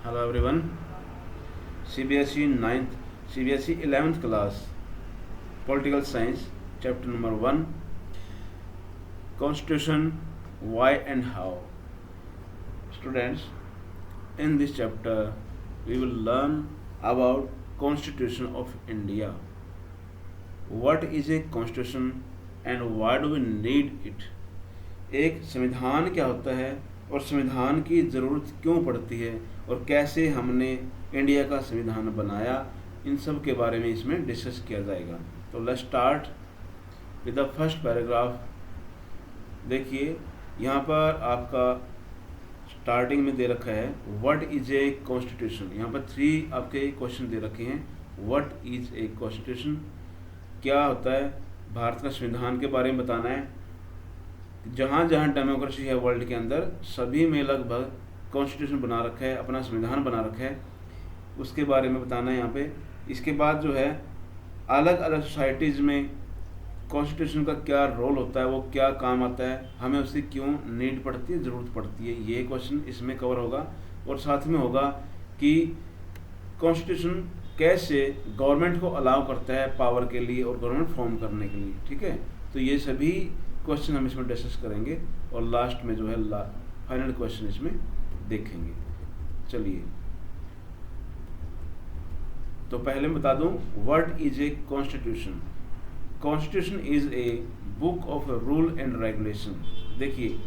Hello everyone. CBSE 9th, CBSE 11th class, Political Science, chapter number 1, Constitution, Why and How. Students, in this chapter, we will learn about Constitution of India. What is a constitution and why do we need it? एक संविधान क्या होता है और संविधान की ज़रूरत क्यों पड़ती है और कैसे हमने इंडिया का संविधान बनाया, इन सब के बारे में इसमें डिस्कस किया जाएगा। तो let's start with the first paragraph. देखिए यहाँ पर आपका स्टार्टिंग में दे रखा है व्हाट इज ए कॉन्स्टिट्यूशन। यहाँ पर 3 आपके क्वेश्चन दे रखे हैं। व्हाट इज ए कॉन्स्टिट्यूशन, क्या होता है, भारत का संविधान के बारे में बताना है। जहाँ जहाँ डेमोक्रेसी है वर्ल्ड के अंदर, सभी में लगभग कॉन्स्टिट्यूशन बना रखा है, अपना संविधान बना रखा है, उसके बारे में बताना है यहाँ पे। इसके बाद जो है अलग अलग सोसाइटीज़ में कॉन्स्टिट्यूशन का क्या रोल होता है, वो क्या काम आता है, हमें उसकी क्यों नीड पड़ती है, ज़रूरत पड़ती है, ये क्वेश्चन इसमें कवर होगा। और साथ में होगा कि कॉन्स्टिट्यूशन कैसे गवर्नमेंट को अलाउ करता है पावर के लिए और गवर्नमेंट फॉर्म करने के लिए। ठीक है, तो ये सभी क्वेश्चन हम इसमें डिस्कस करेंगे और लास्ट में जो है फाइनल क्वेश्चन इसमें देखेंगे। चलिए, तो पहले मैं बता दूं what is a constitution. Constitution is a book of rule and regulation. देखिए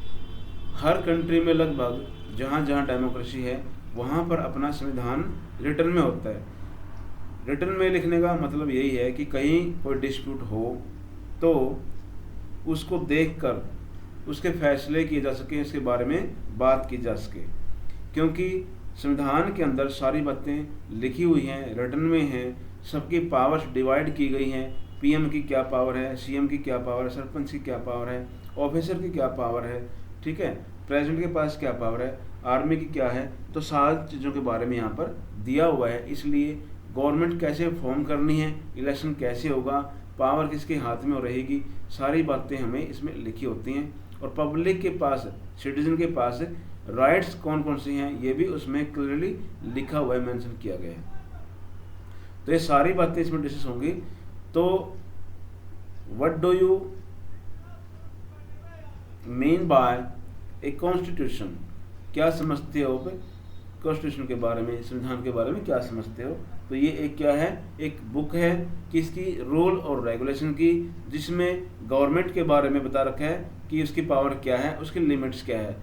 हर कंट्री में लगभग जहाँ जहाँ डेमोक्रेसी है वहाँ पर अपना संविधान रिटर्न में होता है। रिटर्न में लिखने का मतलब यही है कि कहीं कोई डिस्प्यूट हो तो उसको देखकर उसके फैसले किए जा सकें, इसके बारे में बात की जा सके। क्योंकि संविधान के अंदर सारी बातें लिखी हुई हैं, रिटर्न में हैं, सबकी पावर्स डिवाइड की गई हैं। पीएम की क्या पावर है, सीएम की क्या पावर है, सरपंच की क्या पावर है, ऑफिसर की क्या पावर है, ठीक है, प्रेसिडेंट के पास क्या पावर है, आर्मी की क्या है। तो सारी चीज़ों के बारे में यहाँ पर दिया हुआ है। इसलिए गवर्नमेंट कैसे फॉर्म करनी है, इलेक्शन कैसे होगा, पावर किसके हाथ में रहेगी, सारी बातें हमें इसमें लिखी होती हैं। और पब्लिक के पास, सिटीजन के पास राइट्स कौन कौन सी हैं, ये भी उसमें क्लियरली लिखा हुआ है, मेंशन किया गया है। तो ये सारी बातें इसमें डिस्कस होंगी। तो what do you mean by a constitution, क्या समझते हो कॉन्स्टिट्यूशन के बारे में, संविधान के बारे में क्या समझते हो। तो ये एक क्या है, एक बुक है किसकी, रूल और रेगुलेशन की, जिसमें गवर्नमेंट के बारे में बता रखा है कि उसकी पावर क्या है, उसकी लिमिट्स क्या है,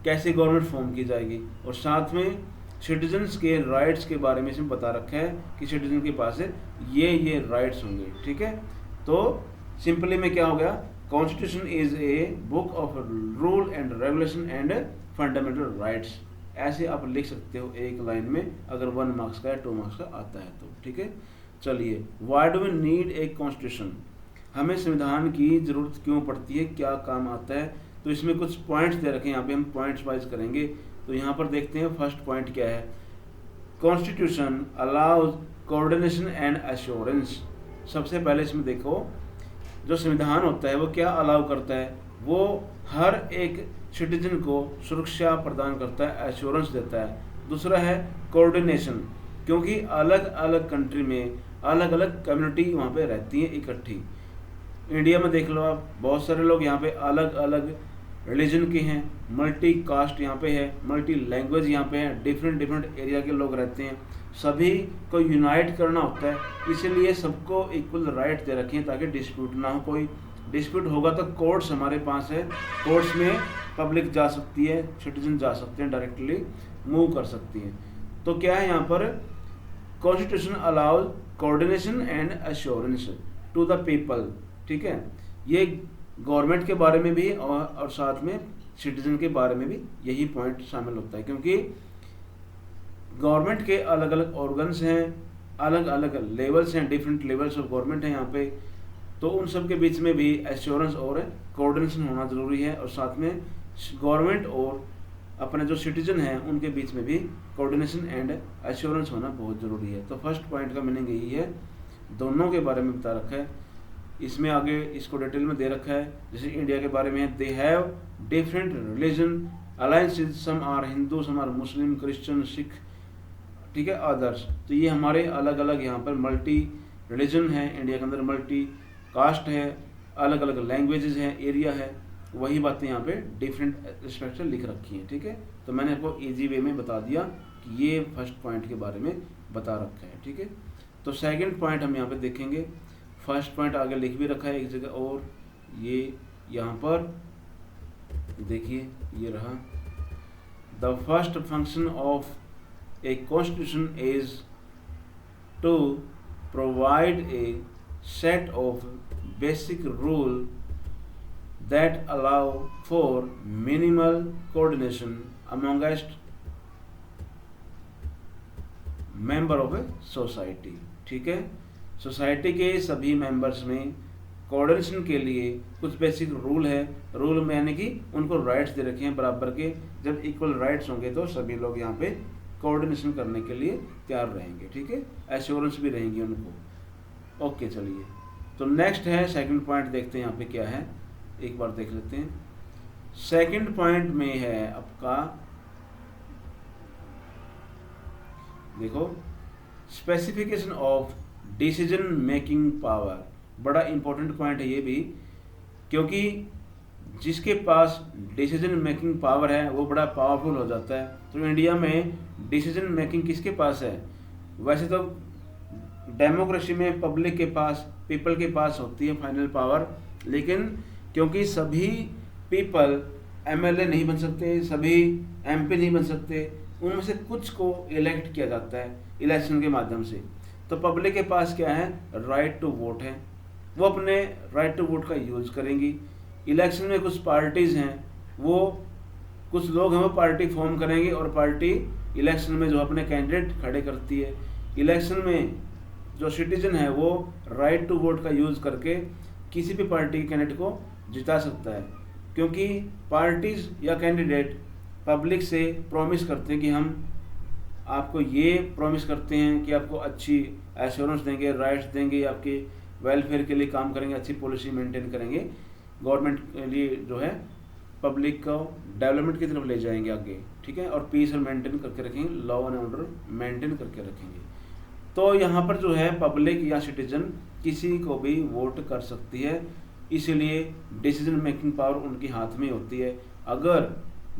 कैसे गवर्नमेंट फॉर्म की जाएगी। और साथ में सिटीजन्स के राइट्स के बारे में इसमें बता रखा है कि सिटीजन के पास ये राइट्स होंगे। ठीक है, तो सिंपली में क्या हो गया, constitution is a book of rule and regulation and fundamental rights. ऐसे आप लिख सकते हो एक लाइन में, अगर 1 मार्क्स का या 2 मार्क्स का आता है तो। ठीक है, चलिए, why do we need a constitution, हमें संविधान की ज़रूरत क्यों पड़ती है, क्या काम आता है। तो इसमें कुछ पॉइंट्स दे रखे हैं, यहाँ पे हम पॉइंट्स वाइज करेंगे। तो यहाँ पर देखते हैं फर्स्ट पॉइंट क्या है, constitution allows coordination and assurance. सबसे पहले इसमें देखो, जो संविधान होता है वो क्या अलाउ करता है, वो हर एक सिटीजन को सुरक्षा प्रदान करता है, एश्योरेंस देता है। दूसरा है कोऑर्डिनेशन, क्योंकि अलग अलग कंट्री में अलग अलग कम्युनिटी वहाँ पे रहती हैं इकट्ठी। इंडिया में देख लो आप, बहुत सारे लोग यहाँ पे अलग अलग रिलीजन के हैं, मल्टी कास्ट यहाँ पे है, मल्टी लैंग्वेज यहाँ पे है, डिफरेंट एरिया के लोग रहते हैं, सभी को यूनाइट करना होता है। इसीलिए सबको इक्वल राइट दे रखे हैं ताकि डिस्प्यूट ना हो। कोई डिस्प्यूट होगा तो कोर्ट्स हमारे पास है, कोर्ट्स में पब्लिक जा सकती है, सिटीजन जा सकते हैं, डायरेक्टली मूव कर सकती हैं। तो क्या है यहाँ पर, constitution allows coordination and assurance to the people. ठीक है, ये गवर्नमेंट के बारे में भी और साथ में सिटीजन के बारे में भी यही पॉइंट शामिल होता है। क्योंकि गवर्नमेंट के अलग अलग ऑर्गन्स हैं, अलग अलग लेवल्स हैं, डिफरेंट लेवल्स ऑफ गवर्नमेंट हैं यहाँ पे। तो उन सब के बीच में भी एश्योरेंस और कोऑर्डिनेशन होना ज़रूरी है। और साथ में गवर्नमेंट और अपने जो सिटीजन हैं उनके बीच में भी कोऑर्डिनेशन एंड एश्योरेंस होना बहुत ज़रूरी है। तो फर्स्ट पॉइंट का मीनिंग यही है, दोनों के बारे में बता रखा है। इसमें आगे इसको डिटेल में दे रखा है, जैसे इंडिया के बारे में, they have different religion alliances, some are Hindu, some are Muslim, Christian, Sikh, ठीक है, अदर्स। तो ये हमारे अलग अलग यहाँ पर मल्टी रिलीजन है, इंडिया के अंदर मल्टी कास्ट है, अलग अलग लैंग्वेजेस हैं, एरिया है, वही बातें यहाँ पे डिफरेंट रिस्पेक्ट से लिख रखी हैं। ठीक है, तो मैंने आपको इजी वे में बता दिया कि ये फर्स्ट पॉइंट के बारे में बता रखा है। ठीक है, तो सेकंड पॉइंट हम यहाँ पे देखेंगे। फर्स्ट पॉइंट आगे लिख भी रखा है एक जगह, और ये यहाँ पर देखिए, ये रहा, the first function of a constitution is to provide a set of basic rule that allow for minimal coordination amongst member of a society। ठीक है, सोसाइटी के सभी मेंबर्स में कोऑर्डिनेशन के लिए कुछ बेसिक रूल है। रूल में यानी कि उनको राइट्स दे रखे हैं बराबर के। जब इक्वल राइट्स होंगे तो सभी लोग यहाँ पे कोऑर्डिनेशन करने के लिए तैयार रहेंगे। ठीक है, एश्योरेंस भी रहेंगी उनको। ओके, चलिए, तो नेक्स्ट है सेकंड पॉइंट, देखते हैं यहाँ पे क्या है, एक बार देख लेते हैं। सेकंड पॉइंट में है आपका, देखो, specification of decision making power. बड़ा इंपॉर्टेंट पॉइंट है ये भी, क्योंकि जिसके पास डिसीजन मेकिंग पावर है वो बड़ा पावरफुल हो जाता है। तो इंडिया में डिसीजन मेकिंग किसके पास है? वैसे तो डेमोक्रेसी में पब्लिक के पास, पीपल के पास होती है फाइनल पावर, लेकिन क्योंकि सभी पीपल एमएलए नहीं बन सकते, सभी एमपी नहीं बन सकते, उनमें से कुछ को इलेक्ट किया जाता है इलेक्शन के माध्यम से। तो पब्लिक के पास क्या है? राइट टू वोट है, वो अपने राइट टू वोट का यूज करेंगी। इलेक्शन में कुछ पार्टीज हैं, वो कुछ लोग हैं वो पार्टी फॉर्म करेंगे और पार्टी इलेक्शन में जो अपने कैंडिडेट खड़े करती है। इलेक्शन में जो सिटीजन है वो राइट टू वोट का यूज करके किसी भी पार्टी के कैंडिडेट को जिता सकता है, क्योंकि पार्टीज या कैंडिडेट पब्लिक से प्रॉमिस करते हैं कि हम आपको ये प्रॉमिस करते हैं कि आपको अच्छी एश्योरेंस देंगे, राइट्स देंगे, आपके वेलफेयर के लिए काम करेंगे, अच्छी पॉलिसी मेंटेन करेंगे, गवर्नमेंट के लिए जो है पब्लिक को डेवलपमेंट की तरफ ले जाएंगे आगे। ठीक है, और पीस और मेंटेन करके रखेंगे, लॉ एंड ऑर्डर मेंटेन करके रखेंगे। तो यहाँ पर जो है पब्लिक या सिटीजन किसी को भी वोट कर सकती है, इसीलिए डिसीजन मेकिंग पावर उनके हाथ में होती है। अगर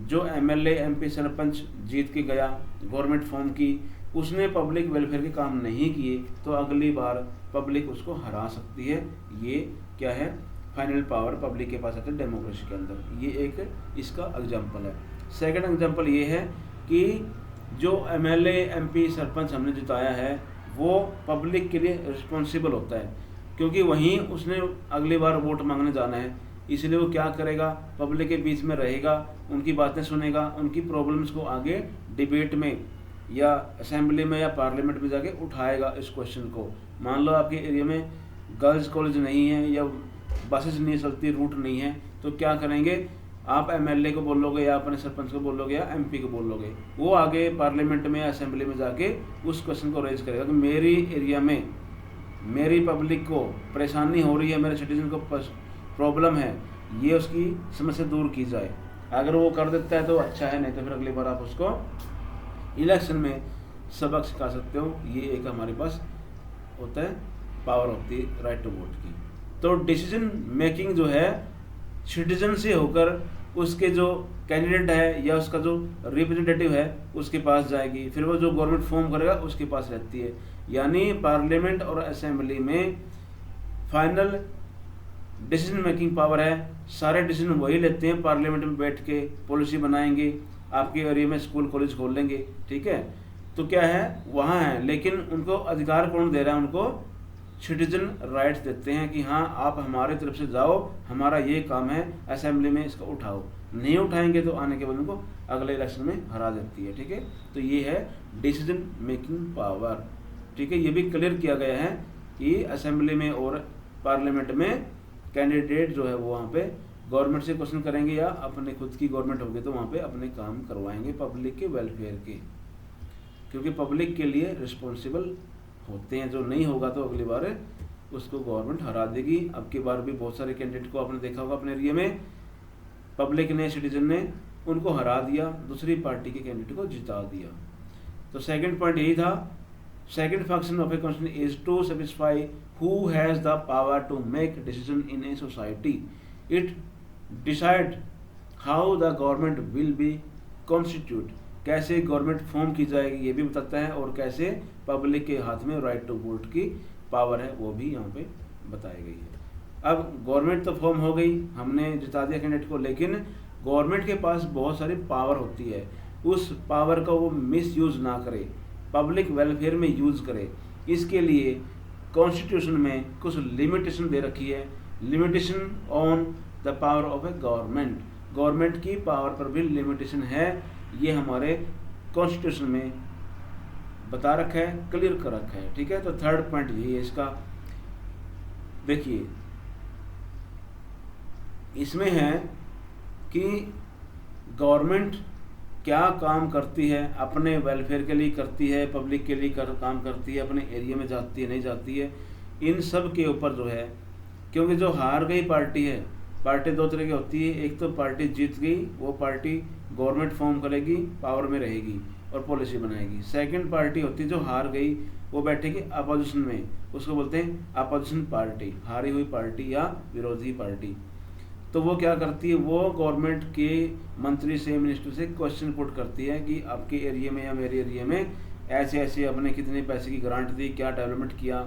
जो एमएलए, एमपी, सरपंच जीत के गया, गवर्नमेंट फॉर्म की, उसने पब्लिक वेलफेयर के काम नहीं किए, तो अगली बार पब्लिक उसको हरा सकती है। ये क्या है? फाइनल पावर पब्लिक के पास आती है डेमोक्रेसी के अंदर। ये एक इसका एग्जाम्पल है। सेकंड एग्जाम्पल ये है कि जो एमएलए, एमपी, सरपंच हमने जिताया है वो पब्लिक के लिए रिस्पॉन्सिबल होता है, क्योंकि वहीं उसने अगली बार वोट मांगने जाना है। इसलिए वो क्या करेगा? पब्लिक के बीच में रहेगा, उनकी बातें सुनेगा, उनकी प्रॉब्लम्स को आगे डिबेट में या असेंबली में या पार्लियामेंट में जाके उठाएगा इस क्वेश्चन को। मान लो आपके एरिया में गर्ल्स कॉलेज नहीं है या बसेस नहीं चलती, रूट नहीं है, तो क्या करेंगे? आप एमएलए को बोलोगे या अपने सरपंच को बोलोगे या एमपी को बोलोगे, वो आगे पार्लियामेंट में या असेंबली में जाके उस क्वेश्चन को रेज करेगा कि मेरी एरिया में मेरी पब्लिक को परेशानी हो रही है, मेरे सिटीजन को प्रॉब्लम है, ये उसकी समस्या दूर की जाए। अगर वो कर देता है तो अच्छा है, नहीं तो फिर अगली बार आप उसको इलेक्शन में सबक सिखा सकते हो। ये एक हमारे पास होता है, पावर होती है राइट टू वोट की। तो डिसीजन मेकिंग जो है सिटीजन से होकर उसके जो कैंडिडेट है या उसका जो रिप्रेजेंटेटिव है उसके पास जाएगी, फिर वो जो गवर्नमेंट फॉर्म करेगा उसके पास रहती है। यानी पार्लियामेंट और असेंबली में फाइनल डिसीजन मेकिंग पावर है, सारे डिसीजन वही लेते हैं। पार्लियामेंट में बैठ के पॉलिसी बनाएंगे, आपके एरिया में स्कूल कॉलेज खोल लेंगे। ठीक है, तो क्या है, वहाँ है, लेकिन उनको अधिकार कौन दे रहा है? उनको सिटीजन राइट्स देते हैं कि हाँ आप हमारे तरफ से जाओ, हमारा ये काम है, असेंबली में इसको उठाओ। नहीं उठाएंगे तो आने के बाद उनको अगले इलेक्शन में हरा देती है। ठीक है, तो ये है डिसीजन मेकिंग पावर। ठीक है, ये भी क्लियर किया गया है कि असेंबली में और पार्लियामेंट में कैंडिडेट जो है वो वहाँ पे गवर्नमेंट से क्वेश्चन करेंगे या अपने खुद की गवर्नमेंट होगी तो वहाँ पे अपने काम करवाएंगे पब्लिक के वेलफेयर के, क्योंकि पब्लिक के लिए रिस्पॉन्सिबल होते हैं। जो नहीं होगा तो अगली बार उसको गवर्नमेंट हरा देगी। अब की बार भी बहुत सारे कैंडिडेट को आपने देखा होगा अपने एरिया में, पब्लिक ने, सिटीजन ने उनको हरा दिया, दूसरी पार्टी के कैंडिडेट को जिता दिया। तो सेकंड पॉइंट यही था, second function of a constitution is to satisfy who has the power to make decision in a society. It decide how the government will be constitute, कैसे गवर्नमेंट फॉर्म की जाएगी ये भी बताता है, और कैसे पब्लिक के हाथ में राइट टू वोट की पावर है वो भी यहाँ पे बताई गई है। अब गवर्नमेंट तो फॉर्म हो गई, हमने जिता दिया कैंडिडेट को, लेकिन गवर्नमेंट के पास बहुत सारी पावर होती है, उस पावर का वो मिस यूज़ ना करे, पब्लिक वेलफेयर में यूज़ करे। इसके लिए कॉन्स्टिट्यूशन में कुछ लिमिटेशन दे रखी है, limitation on the power of A government, government की पावर पर भी लिमिटेशन है, ये हमारे कॉन्स्टिट्यूशन में बता रखा है, क्लियर कर रखा है। ठीक है, तो थर्ड पॉइंट यही है इसका। देखिए इसमें है कि गवर्नमेंट क्या काम करती है, अपने वेलफेयर के लिए करती है, पब्लिक के लिए काम करती है, अपने एरिया में जाती है नहीं जाती है, इन सब के ऊपर जो है, क्योंकि जो हार गई पार्टी है, पार्टी दो तरह की होती है, एक तो पार्टी जीत गई, वो पार्टी गवर्नमेंट फॉर्म करेगी, पावर में रहेगी और पॉलिसी बनाएगी। सेकंड पार्टी होती है जो हार गई, वो बैठेगी अपोजिशन में, उसको बोलते हैं अपोजिशन पार्टी, हारी हुई पार्टी या विरोधी पार्टी। तो वो क्या करती है, वो गवर्नमेंट के मंत्री से, मिनिस्टर से क्वेश्चन पुट करती है कि आपके एरिया में या मेरे एरिया में ऐसे ऐसे आपने कितने पैसे की ग्रांट दी, क्या डेवलपमेंट किया।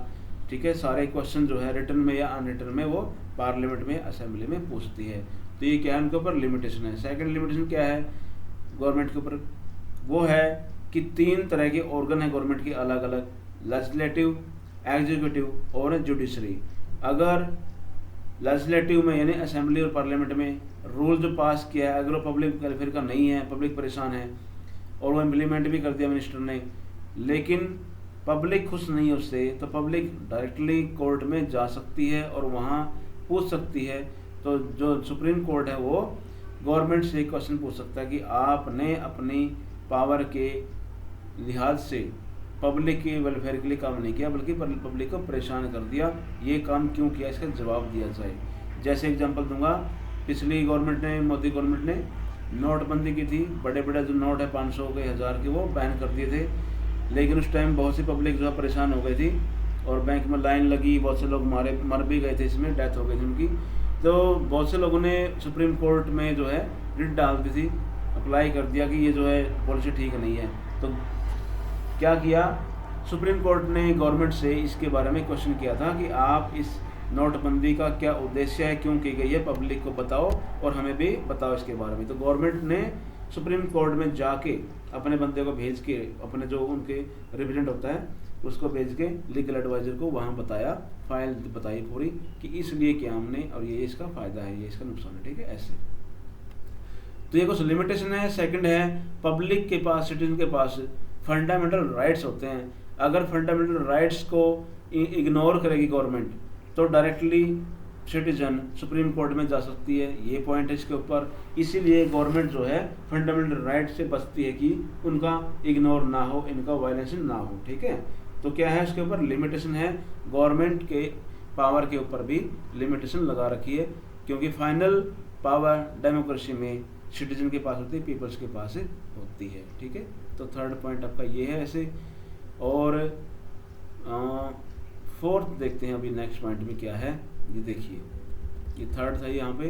ठीक है, सारे क्वेश्चन जो है रिटर्न में या अनरिटर्न में वो पार्लियामेंट में, असेंबली में पूछती है। तो ये क्या है, उनके ऊपर लिमिटेशन है। सेकंड लिमिटेशन क्या है गवर्नमेंट के ऊपर, वो है कि 3 तरह के ऑर्गन है गवर्नमेंट के अलग अलग, लेजिस्लेटिव, एग्जीक्यूटिव और जुडिशरी। अगर लेजिस्लेटिव में यानी असेंबली और पार्लियामेंट में रूल जो पास किया है, अगर वो पब्लिक वेलफेयर का नहीं है, पब्लिक परेशान है और वो इम्प्लीमेंट भी कर दिया मिनिस्टर ने, लेकिन पब्लिक खुश नहीं है उससे, तो पब्लिक डायरेक्टली कोर्ट में जा सकती है और वहाँ पूछ सकती है। तो जो सुप्रीम कोर्ट है वो गवर्नमेंट से क्वेश्चन पूछ सकता है कि आपने अपनी पावर के लिहाज से पब्लिक के वेलफेयर के लिए काम नहीं किया, बल्कि पब्लिक को परेशान कर दिया, ये काम क्यों किया, इसका जवाब दिया जाए। जैसे एग्जांपल दूंगा, पिछली गवर्नमेंट ने, मोदी गवर्नमेंट ने नोटबंदी की थी, बड़े बड़े जो नोट है 500 के 1000 के वो बैन कर दिए थे, लेकिन उस टाइम बहुत सी पब्लिक जो है परेशान हो गई थी और बैंक में लाइन लगी, बहुत से लोग मर भी गए थे, इसमें डेथ हो गई थी उनकी। तो बहुत से लोगों ने सुप्रीम कोर्ट में जो है रिट डाल दी थी, अप्लाई कर दिया कि ये जो है पॉलिसी ठीक नहीं है। तो क्या किया, सुप्रीम कोर्ट ने गवर्नमेंट से इसके बारे में क्वेश्चन किया था कि आप इस नोटबंदी का क्या उद्देश्य है, क्यों की गई है, पब्लिक को बताओ और हमें भी बताओ इसके बारे में। तो गवर्नमेंट ने सुप्रीम कोर्ट में जाके अपने बंदे को भेज के, अपने जो उनके रिप्रेजेंट होता है उसको भेज के लीगल एडवाइजर को वहाँ बताया, फाइल बताई पूरी कि इसलिए क्या हमने, और ये इसका फ़ायदा है, ये इसका नुकसान है। ठीक है, ऐसे तो ये कुछ लिमिटेशन है। सेकंड है, पब्लिक के पास, सिटीजन के पास फंडामेंटल राइट्स होते हैं। अगर फंडामेंटल राइट्स को इग्नोर करेगी गवर्नमेंट तो डायरेक्टली सिटीजन सुप्रीम कोर्ट में जा सकती है, ये पॉइंट है इसके ऊपर। इसीलिए गवर्नमेंट जो है फंडामेंटल राइट से बचती है कि उनका इग्नोर ना हो, इनका वायलेशन ना हो। ठीक है, तो क्या है इसके ऊपर लिमिटेशन है, गवर्नमेंट के पावर के ऊपर भी लिमिटेशन लगा रखी है, क्योंकि फाइनल पावर डेमोक्रेसी में सिटीजन के पास होती है, पीपल्स के पास होती है। ठीक है, तो थर्ड पॉइंट आपका ये है ऐसे। और फोर्थ देखते हैं अभी नेक्स्ट पॉइंट में क्या है, ये देखिए, ये थर्ड था। यहाँ पे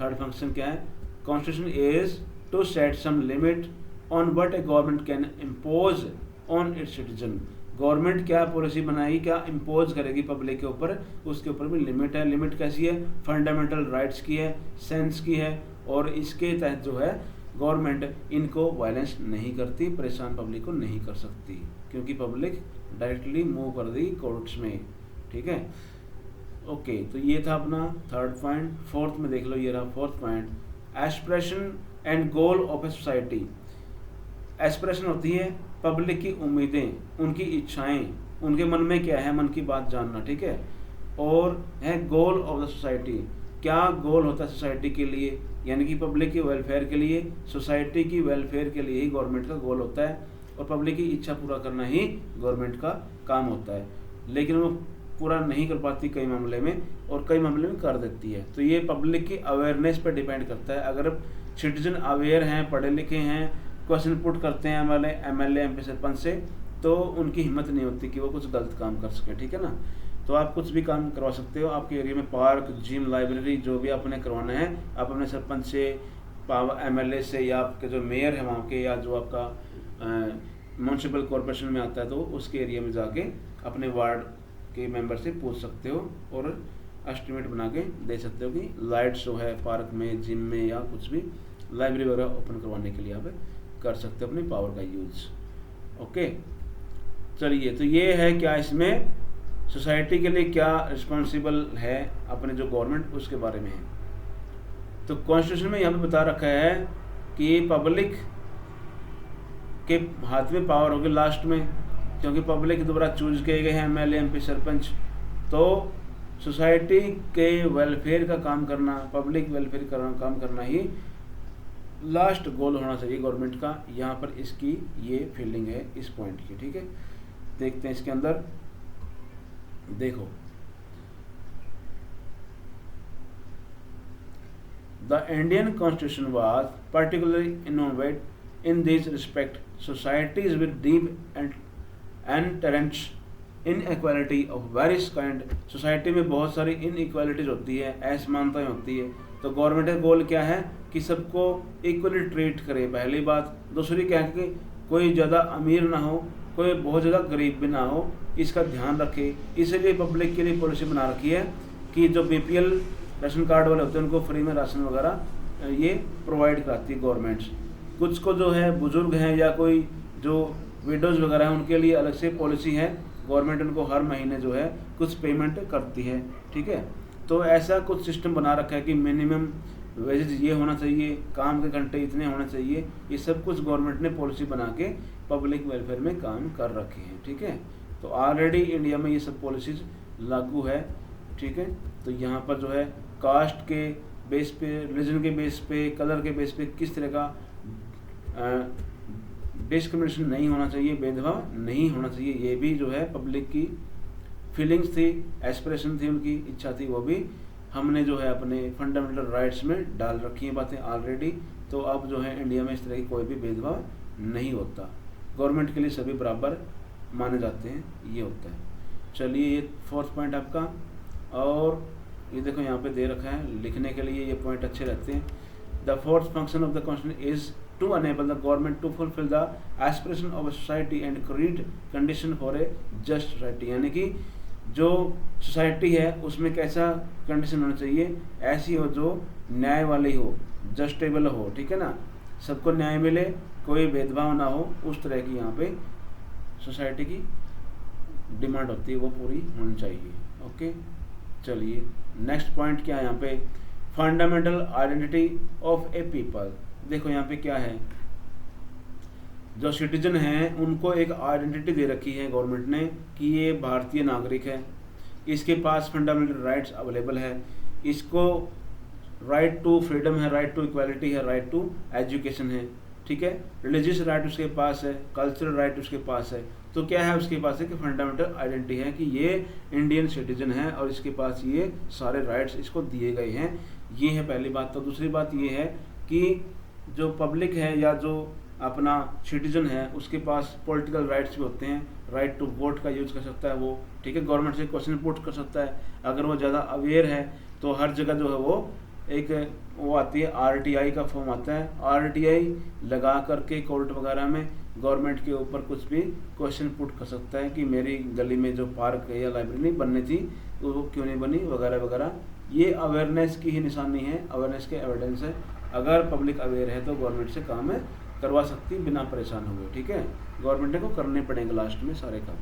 थर्ड फंक्शन क्या है, constitution is to set some limit on what a government can impose on its citizen. Government क्या पॉलिसी बनाएगी, क्या इम्पोज करेगी पब्लिक के ऊपर, उसके ऊपर भी लिमिट है। लिमिट कैसी है, फंडामेंटल राइट्स की है, सेंस की है, और इसके तहत जो है गवर्नमेंट इनको वायलेंस नहीं करती, परेशान पब्लिक को नहीं कर सकती, क्योंकि पब्लिक डायरेक्टली मूव कर दी कोर्ट्स में। ठीक है, ओके, तो ये था अपना थर्ड पॉइंट। फोर्थ में देख लो, ये रहा fourth point, aspiration and goal of a society. Aspiration होती है पब्लिक की उम्मीदें, उनकी इच्छाएं, उनके मन में क्या है, मन की बात जानना। ठीक है, और है गोल ऑफ द सोसाइटी, क्या गोल होता है सोसाइटी के लिए, यानी कि पब्लिक के वेलफेयर के लिए, सोसाइटी की वेलफेयर के लिए ही गवर्नमेंट का गोल होता है, और पब्लिक की इच्छा पूरा करना ही गवर्नमेंट का काम होता है। लेकिन वो पूरा नहीं कर पाती कई मामले में, और कई मामले में कर देती है। तो ये पब्लिक की अवेयरनेस पर डिपेंड करता है। अगर सिटीजन अवेयर हैं, पढ़े लिखे हैं, क्वेश्चन पुट करते हैं एमएलए एमपी सरपंच से, तो उनकी हिम्मत नहीं होती कि वो कुछ गलत काम कर सके, ठीक है ना। तो आप कुछ भी काम करवा सकते हो। आपके एरिया में पार्क, जिम, लाइब्रेरी जो भी आपने करवाना है, आप अपने सरपंच से, एमएलए से, या आपके जो मेयर है वहाँ के, या जो आपका म्यूनसिपल कॉरपोरेशन में आता है, तो उसके एरिया में जाके अपने वार्ड के मेंबर से पूछ सकते हो और एस्टिमेट बना के दे सकते हो कि लाइट्स जो है पार्क में, जिम में, या कुछ भी लाइब्रेरी वगैरह ओपन करवाने के लिए आप कर सकते हो अपनी पावर का यूज। ओके, चलिए, तो ये है क्या इसमें सोसाइटी के लिए क्या रिस्पॉन्सिबल है अपने जो गवर्नमेंट, उसके बारे में है। तो कॉन्स्टिट्यूशन में यहाँ पे बता रखा है कि पब्लिक के हाथ में पावर होगी लास्ट में, क्योंकि पब्लिक द्वारा चूज किए गए हैं एमएलए एमपी सरपंच। तो सोसाइटी के वेलफेयर का काम करना, पब्लिक वेलफेयर का काम करना ही लास्ट गोल होना चाहिए गवर्नमेंट का। यहाँ पर इसकी ये फीलिंग है इस पॉइंट की, ठीक है। देखते हैं इसके अंदर, देखो, the Indian constitution was particularly innovative in this respect. Societies with deep and entrenched inequality of various kind, society में बहुत सारी इनइक्वालिटीज होती है, असमानताएं होती है। तो गवर्नमेंट का गोल क्या है कि सबको इक्वली ट्रीट करे, पहली बात। दूसरी क्या है कि कोई ज़्यादा अमीर ना हो, कोई बहुत ज़्यादा गरीब भी ना हो, इसका ध्यान रखे। इसलिए पब्लिक के लिए पॉलिसी बना रखी है कि जो बीपीएल राशन कार्ड वाले होते हैं उनको फ्री में राशन वगैरह ये प्रोवाइड कराती है गवर्नमेंट। कुछ को जो है बुजुर्ग हैं या कोई जो विडोज वगैरह हैं उनके लिए अलग से पॉलिसी है, गवर्नमेंट उनको हर महीने जो है कुछ पेमेंट करती है, ठीक है। तो ऐसा कुछ सिस्टम बना रखा है कि मिनिमम वेजेस ये होना चाहिए, काम के घंटे इतने होने चाहिए, ये सब कुछ गवर्नमेंट ने पॉलिसी बना के पब्लिक वेलफेयर में काम कर रखे हैं, ठीक है। तो ऑलरेडी इंडिया में ये सब पॉलिसीज लागू है, ठीक है। तो यहाँ पर जो है कास्ट के बेस पे, रिलीजन के बेस पे, कलर के बेस पे किस तरह का डिस्क्रिमिनेशन नहीं होना चाहिए, भेदभाव नहीं होना चाहिए, ये भी जो है पब्लिक की फीलिंग्स थी, एस्पिरेशन थी, उनकी इच्छा थी, वो भी हमने जो है अपने फंडामेंटल राइट्स में डाल रखी हैं बातें ऑलरेडी। तो अब जो है इंडिया में इस तरह की कोई भी भेदभाव नहीं होता, गवर्नमेंट के लिए सभी बराबर माने जाते हैं, ये होता है। चलिए, ये फोर्थ पॉइंट आपका, और ये देखो यहाँ पे दे रखा है, लिखने के लिए ये पॉइंट अच्छे रहते हैं। The fourth function of the constitution is to enable the government to fulfil the aspiration of a society and create condition for a just society. यानी कि जो सोसाइटी है उसमें कैसा कंडीशन होना चाहिए, ऐसी हो जो न्याय वाली हो, जस्टेबल हो, ठीक है ना, सबको न्याय मिले, कोई भेदभाव ना हो, उस तरह की यहाँ पे सोसाइटी की डिमांड होती है, वो पूरी होनी चाहिए। ओके, चलिए नेक्स्ट पॉइंट क्या है यहाँ पे, fundamental identity of A people. देखो यहाँ पे क्या है, जो सिटीजन हैं उनको एक आइडेंटिटी दे रखी है गवर्नमेंट ने कि ये भारतीय नागरिक है, इसके पास फंडामेंटल राइट्स अवेलेबल है, इसको राइट टू फ्रीडम है, राइट टू इक्वालिटी है, राइट टू एजुकेशन है, ठीक है, रिलीजियस राइट उसके पास है, कल्चरल राइट उसके पास है। तो क्या है उसके पास है कि फंडामेंटल आइडेंटिटी है कि ये इंडियन सिटीजन है और इसके पास ये सारे राइट्स इसको दिए गए हैं, ये है पहली बात। तो दूसरी बात ये है कि जो पब्लिक है या जो अपना सिटीजन है उसके पास पॉलिटिकल राइट्स भी होते हैं, राइट टू वोट का यूज़ कर सकता है वो, ठीक है, गवर्नमेंट से क्वेश्चन पुट कर सकता है। अगर वो ज़्यादा अवेयर है तो हर जगह जो है वो आती है आरटीआई का फॉर्म आता है, आरटीआई लगा करके कोर्ट वगैरह में गवर्नमेंट के ऊपर कुछ भी क्वेश्चन पुट कर सकता है कि मेरी गली में जो पार्क या लाइब्रेरी नहीं बननी थी वो क्यों नहीं बनी, वगैरह वगैरह। ये अवेयरनेस की ही निशानी है, अवेयरनेस के एविडेंस है। अगर पब्लिक अवेयर है तो गवर्नमेंट से काम है करवा सकती बिना परेशान हुए, ठीक है, गवर्नमेंट को करने पड़ेंगे लास्ट में सारे काम।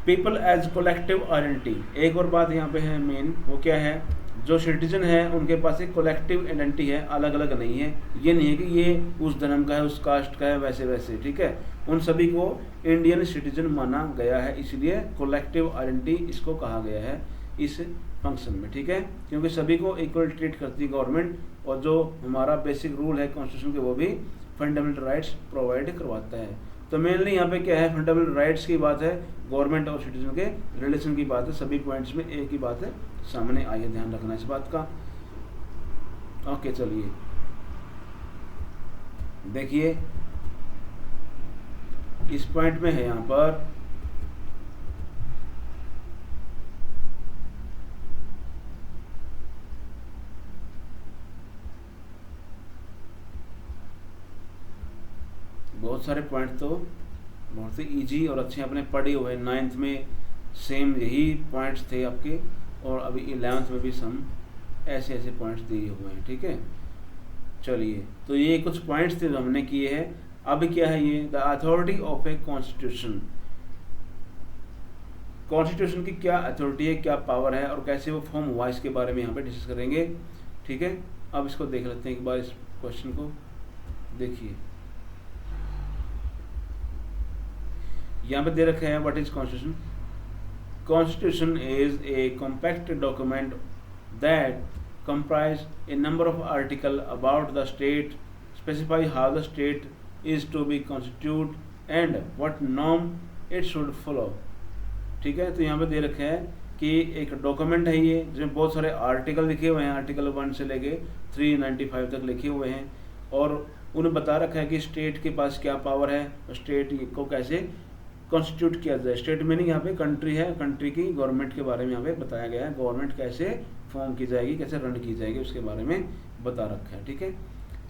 पीपल एज कोलेक्टिव आइडेंटिटी, एक और बात यहाँ पे है मेन, वो क्या है, जो सिटीजन है उनके पास एक कोलेक्टिव आइडेंटिटी है, अलग अलग नहीं है। ये नहीं है कि ये उस धर्म का है, उस कास्ट का है, वैसे वैसे, ठीक है, उन सभी को इंडियन सिटीजन माना गया है, इसलिए कोलेक्टिव आइडेंटिटी इसको कहा गया है इस फंक्शन में, ठीक है, क्योंकि सभी को इक्वल ट्रीट करती है गवर्नमेंट, और जो हमारा बेसिक रूल है कॉन्स्टिट्यूशन के वो भी फंडामेंटल राइट्स प्रोवाइड करवाता है। तो मेनली यहाँ पे क्या है, फंडामेंटल राइट्स की बात है, गवर्नमेंट और सिटीजन के रिलेशन की बात है, सभी पॉइंट्स में एक ही बात है सामने आई है, ध्यान रखना इस बात का। ओके, चलिए देखिए इस पॉइंट में है यहाँ पर बहुत सारे पॉइंट तो बहुत ही इजी और अच्छे अपने पढ़े हुए हैं। 9th में सेम यही पॉइंट्स थे आपके, और अभी 11th में भी सम ऐसे ऐसे पॉइंट्स दिए हुए हैं। ठीक है, चलिए तो ये कुछ पॉइंट्स थे जो हमने किए हैं। अब क्या है ये, the authority of a constitution. Constitution की क्या अथॉरिटी है, क्या पावर है और कैसे वो फॉर्म हुआ, इसके बारे में यहाँ पे डिस्कस करेंगे। ठीक है, अब इसको देख लेते हैं एक बार, इस क्वेश्चन को देखिए। यहाँ पे दे रखा है what is constitution. Constitution is a compact document that comprise a number of articles about the state, specify how the state is to be constituted and what norm it should follow। ठीक है, तो यहाँ पे दे रखा है कि एक document है ये जिसमें बहुत सारे आर्टिकल लिखे हुए हैं, आर्टिकल 1 से लेके 395 तक लिखे हुए हैं, और उन्हें बता रखा है कि स्टेट के पास क्या पावर है, स्टेट को कैसे कॉन्स्टिट्यूट किया जाए। स्टेट में नहीं, यहाँ पे कंट्री है, कंट्री की गवर्नमेंट के बारे में यहाँ पे बताया गया है। गवर्नमेंट कैसे फॉर्म की जाएगी, कैसे रन की जाएगी, उसके बारे में बता रखा है। ठीक है,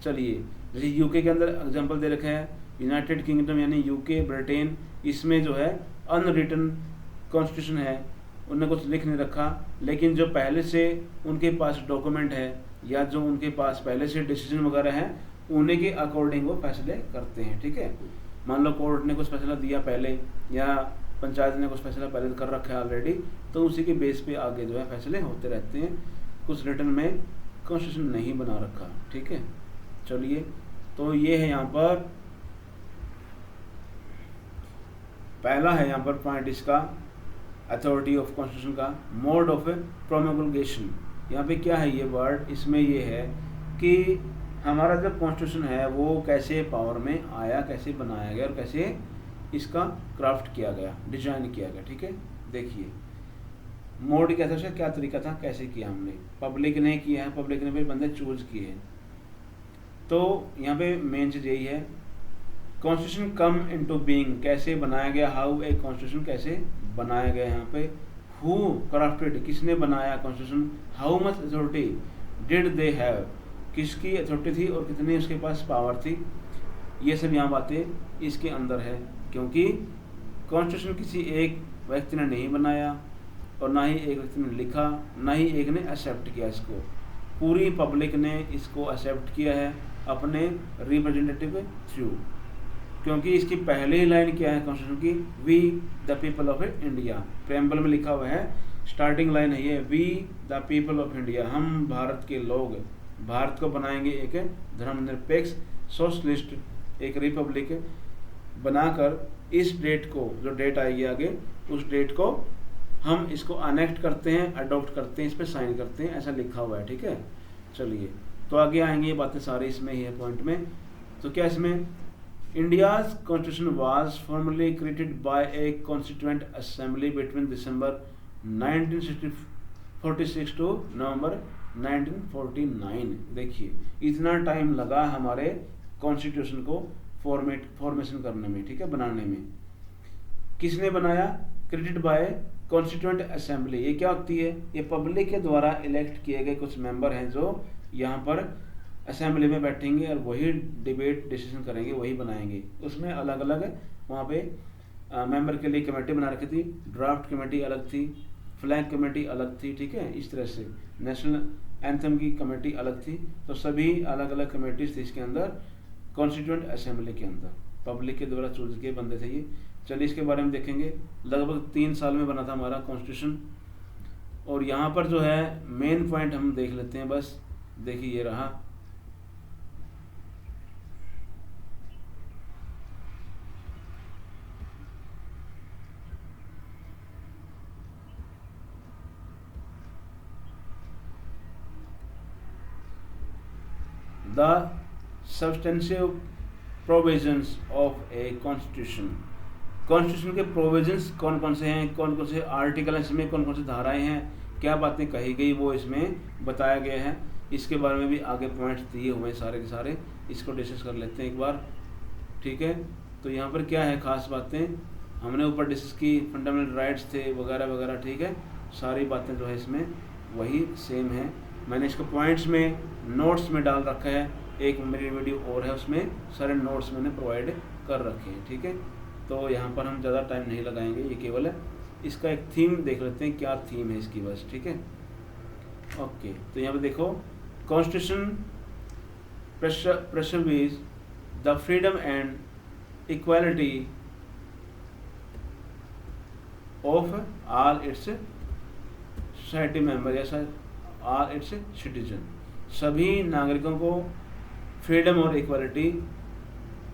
चलिए जैसे यूके के अंदर एग्जांपल दे रखा है, यूनाइटेड किंगडम यानी यूके, ब्रिटेन, इसमें जो है अनरिटन कॉन्स्टिट्यूशन है, उन्होंने कुछ लिख नहीं रखा, लेकिन जो पहले से उनके पास डॉक्यूमेंट है या जो उनके पास पहले से डिसीजन वगैरह है, उन्हीं के अकॉर्डिंग वो फैसले करते हैं। ठीक है, मान लो कोर्ट ने कुछ फैसला दिया पहले, या पंचायत ने कुछ फैसला पहले कर रखा है ऑलरेडी, तो उसी के बेस पे आगे जो है फैसले होते रहते हैं। कुछ रिटर्न में कॉन्स्टिट्यूशन नहीं बना रखा। ठीक है, चलिए तो ये है यहाँ पर पहला है यहाँ पर पॉइंट इसका, अथॉरिटी ऑफ कॉन्स्टिट्यूशन का। मोड ऑफ प्रोमोगेशन, यहाँ पे क्या है ये वर्ड, इसमें ये है कि हमारा जो कॉन्स्टिट्यूशन है वो कैसे पावर में आया, कैसे बनाया गया और कैसे इसका क्राफ्ट किया गया, डिजाइन किया गया। ठीक है, देखिए मोड क्या था, उसका क्या तरीका था, कैसे किया हमने, पब्लिक ने किया है, पब्लिक ने भी बंदे चूज किए हैं। तो यहाँ पे मेन चीज यही है, कॉन्स्टिट्यूशन कम इनटू बीइंग, कैसे बनाया गया, हाउ ए कॉन्स्टिट्यूशन कैसे बनाया गया। यहाँ पे हु क्राफ्टेड, किसने बनाया constitution, how much authority did they have, किसकी अथॉरिटी थी और कितनी उसके पास पावर थी। ये सब यहाँ बातें इसके अंदर है, क्योंकि कॉन्स्टिट्यूशन किसी एक व्यक्ति ने नहीं बनाया और ना ही एक व्यक्ति ने लिखा, ना ही एक ने एक्सेप्ट किया इसको, पूरी पब्लिक ने इसको एक्सेप्ट किया है अपने रिप्रेजेंटेटिव थ्रू। क्योंकि इसकी पहली लाइन क्या है कॉन्स्टिट्यूशन की, we the people of India, preamble में लिखा हुआ है, स्टार्टिंग लाइन है ये, we the people of India, हम भारत के लोग भारत को बनाएंगे एक धर्मनिरपेक्ष सोशलिस्ट एक रिपब्लिक बनाकर, इस डेट को, जो डेट आएगी आगे, उस डेट को हम इसको अनेक्ट करते हैं, अडॉप्ट करते हैं, इस पर साइन करते हैं, ऐसा लिखा हुआ है। ठीक है, चलिए तो आगे आएंगे ये बातें सारी इसमें ही है पॉइंट में। तो क्या इसमें, India's constitution was formally created by a constituent assembly between December 1946 to November 1949। देखिए इतना टाइम लगा हमारे कॉन्स्टिट्यूशन को फॉर्मेशन करने में, ठीक है, बनाने में। किसने बनाया, क्रेडिट बाय कॉन्स्टिट्यूएंट असेंबली। ये क्या होती है, ये पब्लिक के द्वारा इलेक्ट किए गए कुछ मेंबर हैं जो यहाँ पर असेंबली में बैठेंगे और वही डिबेट डिसीजन करेंगे, वही बनाएंगे। उसमें अलग अलग वहाँ पे मेंबर के लिए कमेटी बना रखी थी, ड्राफ्ट कमेटी अलग थी, फ्लैग कमेटी अलग थी, ठीक है, इस तरह से नेशनल एंथम की कमेटी अलग थी। तो सभी अलग अलग कमेटीज थी इसके अंदर, कॉन्स्टिट्यूएंट असेंबली के अंदर पब्लिक के द्वारा चूज किए बंदे थे ये। चलिए इसके बारे में देखेंगे। लगभग 3 साल में बना था हमारा कॉन्स्टिट्यूशन। और यहाँ पर जो है मेन पॉइंट हम देख लेते हैं, बस देखिए ये रहा। The substantial provisions of a constitution. Constitution के प्रोविजंस कौन कौन से हैं, कौन कौन से आर्टिकल हैं इसमें, कौन कौन से धाराएं हैं, क्या बातें कही गई वो इसमें बताया गया है। इसके बारे में भी आगे पॉइंट्स दिए हुए हैं सारे के सारे, इसको डिस्कस कर लेते हैं एक बार, ठीक है। तो यहाँ पर क्या है खास बातें हमने ऊपर डिस्कस की, फंडामेंटल राइट्स थे वगैरह वगैरह, ठीक है। सारी बातें जो है इसमें वही सेम है। मैंने इसको पॉइंट्स में नोट्स में डाल रखा है, एक मेरी वीडियो और है उसमें सारे नोट्स मैंने प्रोवाइड कर रखे हैं, ठीक है। तो यहाँ पर हम ज़्यादा टाइम नहीं लगाएंगे, ये केवल है इसका एक थीम देख लेते हैं, क्या थीम है इसकी बस, ठीक है। ओके, तो यहाँ पर देखो, constitution preserves the freedom and equality of all its society member, जैसा ऑल इट्स सिटीजन, सभी नागरिकों को फ्रीडम और इक्वालिटी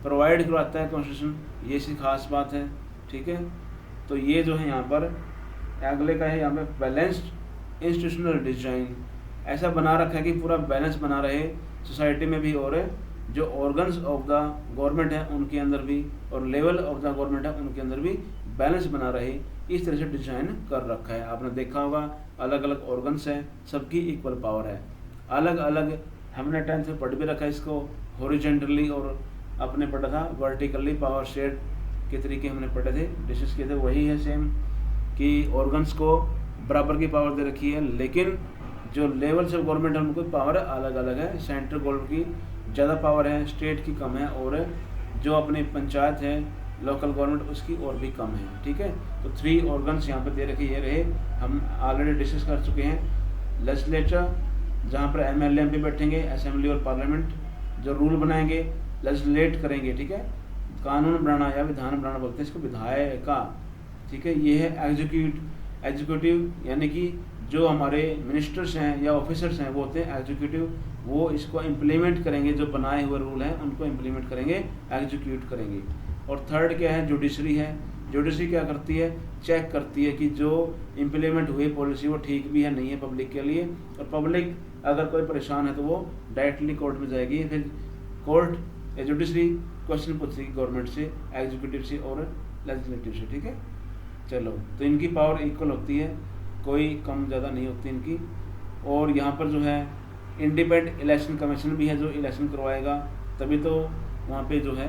प्रोवाइड करवाता है कॉन्स्टिट्यूशन, ये सी खास बात है, ठीक है। तो ये जो है यहाँ पर अगले का है, यहाँ पे बैलेंस्ड इंस्टीट्यूशनल डिजाइन, ऐसा बना रखा है कि पूरा बैलेंस बना रहे सोसाइटी में भी, और जो ऑर्गन्स ऑफ द गवर्नमेंट है उनके अंदर भी, और लेवल ऑफ द गवर्नमेंट है उनके अंदर भी बैलेंस बना रहे, इस तरह से डिजाइन कर रखा है। आपने देखा होगा अलग अलग ऑर्गन्स हैं, सबकी इक्वल पावर है, अलग अलग, हमने 10th में पढ़ भी रखा है इसको, हॉरिजॉन्टली और अपने पढ़ा था वर्टिकली पावर शेड के तरीके हमने पढ़े थे, डिस्कस किए थे, वही है सेम कि ऑर्गन्स को बराबर की पावर दे रखी है, लेकिन जो लेवल्स ऑफ गवर्नमेंट है उनको पावर अलग अलग है। सेंट्रल गवर्नमेंट की ज़्यादा पावर है, स्टेट की कम है, और जो अपनी पंचायत है लोकल गवर्नमेंट उसकी और भी कम है, ठीक है। तो 3 ऑर्गन्स यहाँ पे दे रखे, ये रहे, हम ऑलरेडी डिस्कस कर चुके हैं। लेजिस्लेचर जहाँ पर MLA MP बैठेंगे, असेंबली और पार्लियामेंट जो रूल बनाएंगे, लेजिस्लेट करेंगे, ठीक है। कानून बनाना या विधान बनाना बोलते हैं इसको, विधायिका, ठीक है। ये है एग्जीक्यूटिव, यानी कि जो हमारे मिनिस्टर्स हैं या ऑफिसर्स हैं वो होते हैं एग्जीक्यूटिव, वो इसको इम्प्लीमेंट करेंगे, जो बनाए हुए रूल हैं उनको इम्प्लीमेंट करेंगे, एग्जीक्यूट करेंगे। और थर्ड क्या है, जुडिशरी है। जुडिशरी क्या करती है, चेक करती है कि जो इम्प्लीमेंट हुई पॉलिसी वो ठीक भी है नहीं है पब्लिक के लिए, और पब्लिक अगर कोई परेशान है तो वो डायरेक्टली कोर्ट में जाएगी, फिर कोर्ट या जुडिशरी क्वेश्चन पूछेगी गवर्नमेंट से, एग्जीक्यूटिव से और लेजिस्लेटिव से, ठीक है। चलो, तो इनकी पावर इक्वल होती है, कोई कम ज़्यादा नहीं होती इनकी। और यहाँ पर जो है इंडिपेंडेंट इलेक्शन कमीशन भी है जो इलेक्शन करवाएगा, तभी तो वहाँ पे जो है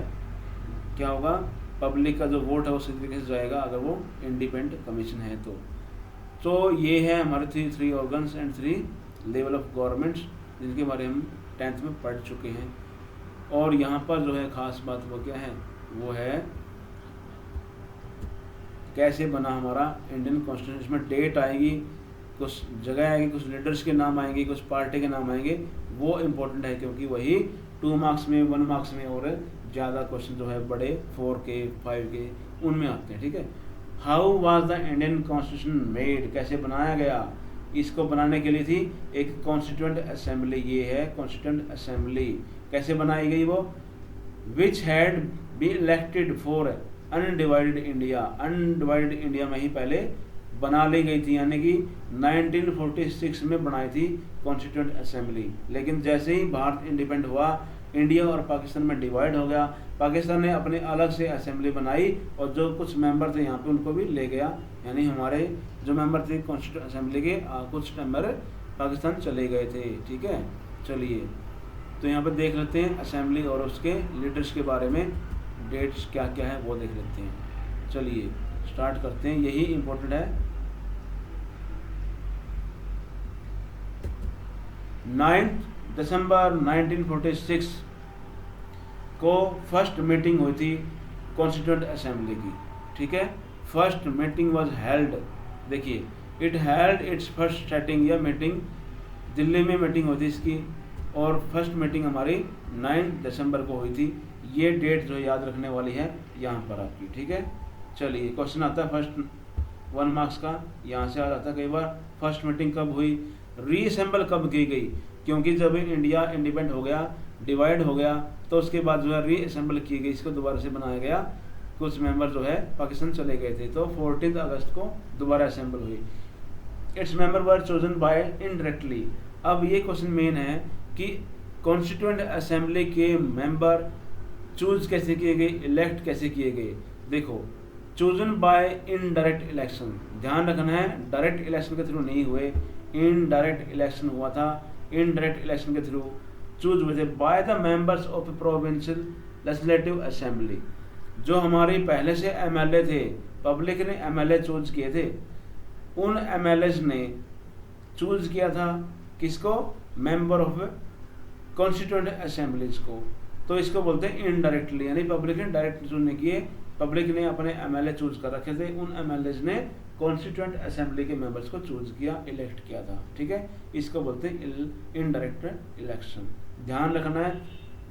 क्या होगा, पब्लिक का जो वोट है उसी तरीके से जाएगा अगर वो इंडिपेंडेंट कमीशन है तो ये है हमारे 3 organs and 3 level of governments, जिनके बारे हम 10th में पढ़ चुके हैं। और यहाँ पर जो है खास बात वो क्या है, वो है कैसे बना हमारा इंडियन कॉन्स्टिट्यूशन। में डेट आएगी, कुछ जगह आएगी, कुछ लीडर्स के नाम आएंगे, कुछ पार्टी के नाम आएंगे, वो इम्पोर्टेंट है क्योंकि वही 2 मार्क्स में, 1 मार्क्स में और ज़्यादा क्वेश्चन जो है बड़े 4 के 5 के उनमें आते हैं, ठीक है। How was the Indian constitution made, कैसे बनाया गया, इसको बनाने के लिए थी एक कॉन्स्टिट्यूएंट असेंबली, ये है कॉन्स्टिट्यूएंट असेंबली। कैसे बनाई गई वो, which had be elected for undivided India, undivided India में ही पहले बना ली गई थी, यानी कि 1946 में बनाई थी कॉन्स्टिट्यूएंट असेंबली। लेकिन जैसे ही भारत इंडिपेंडेंट हुआ, इंडिया और पाकिस्तान में डिवाइड हो गया, पाकिस्तान ने अपने अलग से असेंबली बनाई और जो कुछ मेंबर थे यहाँ पे उनको भी ले गया, यानी हमारे जो मेंबर थे कॉन्स्टिट्यूएंट असेंबली के कुछ मेंबर पाकिस्तान चले गए थे, ठीक है। चलिए, तो यहाँ पे देख लेते हैं असेंबली और उसके लीडर्स के बारे में, डेट्स क्या क्या है वो देख लेते हैं। चलिए स्टार्ट करते हैं, यही इम्पोर्टेंट है। 9 दिसंबर 1946 को फर्स्ट मीटिंग हुई थी कॉन्स्टिट्यूएंट असेंबली की, ठीक है। फर्स्ट मीटिंग वाज हेल्ड, देखिए, it held it's first setting, या मीटिंग दिल्ली में मीटिंग हुई थी इसकी, और फर्स्ट मीटिंग हमारी 9 दिसंबर को हुई थी। ये डेट जो याद रखने वाली है यहाँ पर आपकी, ठीक है। चलिए, क्वेश्चन आता है फर्स्ट 1 मार्क्स का, यहाँ से आ जाता है कई बार। फर्स्ट मीटिंग कब हुई, रीअसेंबल कब की गई, क्योंकि जब इंडिया इंडिपेंडेंट हो गया, डिवाइड हो गया, तो उसके बाद जो है रीअसेंबल की गई, इसको दोबारा से बनाया गया। कुछ मेंबर जो है पाकिस्तान चले गए थे, तो 14 अगस्त को दोबारा असेंबल हुई। Its member were chosen by indirectly. अब ये क्वेश्चन मेन है कि कॉन्स्टिट्यूएंट असेंबली के मेंबर चूज कैसे किए गए, इलेक्ट कैसे किए गए। देखो, चोजन बाय इनडायरेक्ट इलेक्शन, ध्यान रखना है, डायरेक्ट इलेक्शन के थ्रू नहीं हुए, इनडायरेक्ट इलेक्शन हुआ था। इनडायरेक्ट इलेक्शन के थ्रू चूज हुए थे by the members of provincial legislative assembly. जो हमारे पहले से एमएलए थे, पब्लिक ने एमएलए चूज किए थे, उन एमएलए ने चूज किया था किसको? मेंबर ऑफ कॉन्स्टिट्यूएंट असेंबलीज को। तो इसको बोलते हैं इनडायरेक्टली, यानी पब्लिक ने डायरेक्ट चूज नहीं किए, पब्लिक ने अपने एमएलए चूज कर रखे थे, उन एमएलए ने कॉन्स्टिट्यूएंट असेंबली के मेंबर्स को चूज किया, इलेक्ट किया था। ठीक है, इसको बोलते हैं इनडायरेक्ट इलेक्शन। ध्यान रखना है,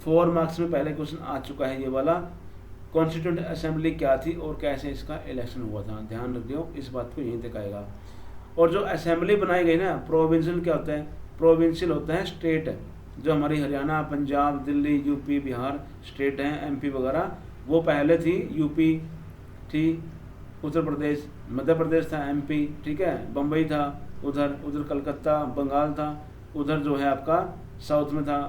4 मार्क्स में पहले क्वेश्चन आ चुका है ये वाला, कॉन्स्टिट्यूएंट असेंबली क्या थी और कैसे इसका इलेक्शन हुआ था। ध्यान रखियो, इस बात को यहीं तक आएगा। और जो असेंबली बनाई गई ना, प्रोविंशियल क्या होता है? प्रोविंशियल होता है स्टेट, जो हमारी हरियाणा, पंजाब, दिल्ली, यूपी, बिहार स्टेट हैं, एमपी वगैरह, वो पहले थी। यूपी थी, उत्तर प्रदेश, मध्य प्रदेश था, एमपी, ठीक है, बम्बई था, उधर कलकत्ता, बंगाल था, उधर जो है आपका साउथ में था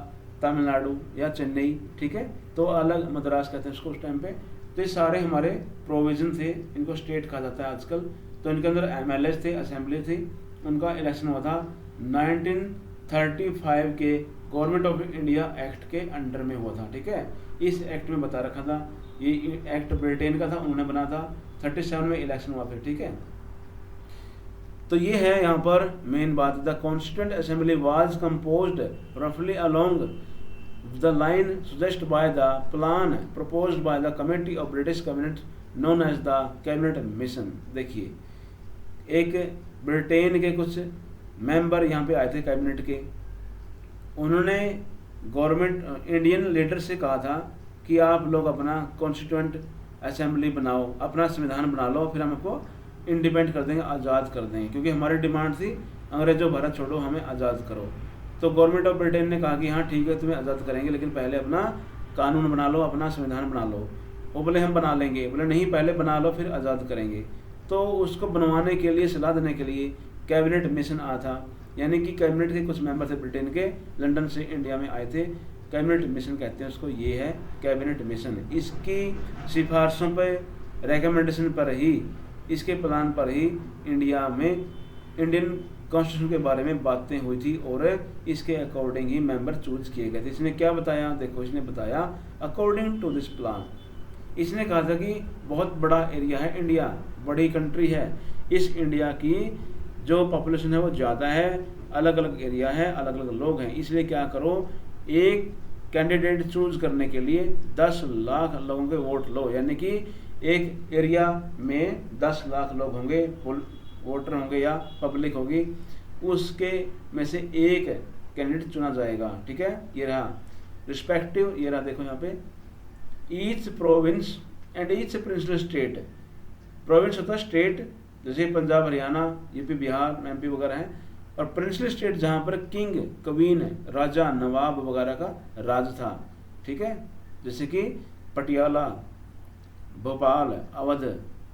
तमिलनाडु या चेन्नई, ठीक है, तो अलग मद्रास कहते हैं उसको उस टाइम पे। तो ये सारे हमारे प्रोविजन थे, इनको स्टेट कहा जाता है आजकल। तो इनके अंदर एमएलए थे, असेंबली थी, उनका इलेक्शन हुआ था 1935 के गवर्नमेंट ऑफ इंडिया एक्ट के अंडर में हुआ था। ठीक है, इस एक्ट में बता रखा था, ये एक्ट ब्रिटेन का था, उन्होंने बना था, 37 में इलेक्शन हुआ फिर। ठीक है, तो ये है यहाँ पर मेन बात। The constituent assembly was composed रफली along the line suggest by the plan proposed by the committee of British cabinet known as the cabinet mission. देखिए, एक ब्रिटेन के कुछ मेंबर यहाँ पे आए थे कैबिनेट के, उन्होंने गवर्नमेंट इंडियन लीडर से कहा था कि आप लोग अपना कॉन्स्टिट्यूएंट असेंबली बनाओ, अपना संविधान बना लो, फिर हम आपको इंडिपेंडेंट कर देंगे, आज़ाद कर देंगे, क्योंकि हमारी डिमांड थी अंग्रेजों भारत छोड़ो, हमें आज़ाद करो। तो गवर्नमेंट ऑफ ब्रिटेन ने कहा कि हाँ ठीक है, तुम्हें आज़ाद करेंगे, लेकिन पहले अपना कानून बना लो, अपना संविधान बना लो। वो बोले हम बना लेंगे, बोले नहीं पहले बना लो फिर आज़ाद करेंगे। तो उसको बनवाने के लिए, सलाह देने के लिए कैबिनेट मिशन आया था, यानी कि कैबिनेट के कुछ मेंबर थे ब्रिटेन के, लंदन से इंडिया में आए थे, कैबिनेट मिशन कहते हैं उसको, ये है कैबिनेट मिशन। इसकी सिफारिशों पर, रिकमेंडेशन पर ही, इसके प्लान पर ही इंडिया में इंडियन कॉन्स्टिट्यूशन के बारे में बातें हुई थी और इसके अकॉर्डिंग ही मेंबर चूज किए गए थे। इसने क्या बताया? देखो, इसने बताया अकॉर्डिंग टू दिस प्लान, इसने कहा था कि बहुत बड़ा एरिया है इंडिया, बड़ी कंट्री है, इस इंडिया की जो पॉपुलेशन है वो ज़्यादा है, अलग अलग एरिया है, अलग अलग लोग हैं, इसलिए क्या करो, एक कैंडिडेट चूज करने के लिए 10 लाख लोगों के वोट लो, यानी कि एक एरिया में 10 लाख लोग होंगे, वोटर होंगे या पब्लिक होगी, उसके में से एक कैंडिडेट चुना जाएगा। ठीक है, ये रहा रिस्पेक्टिव, ये रहा देखो यहाँ पे, each province and each principal state. Province होता है स्टेट, जैसे पंजाब, हरियाणा, यूपी, बिहार, एमपी वगैरह हैं, और प्रिंसिपल स्टेट जहाँ पर किंग, क्वीन, राजा, नवाब वगैरह का राज था। ठीक है, जैसे कि पटियाला, भोपाल, अवध,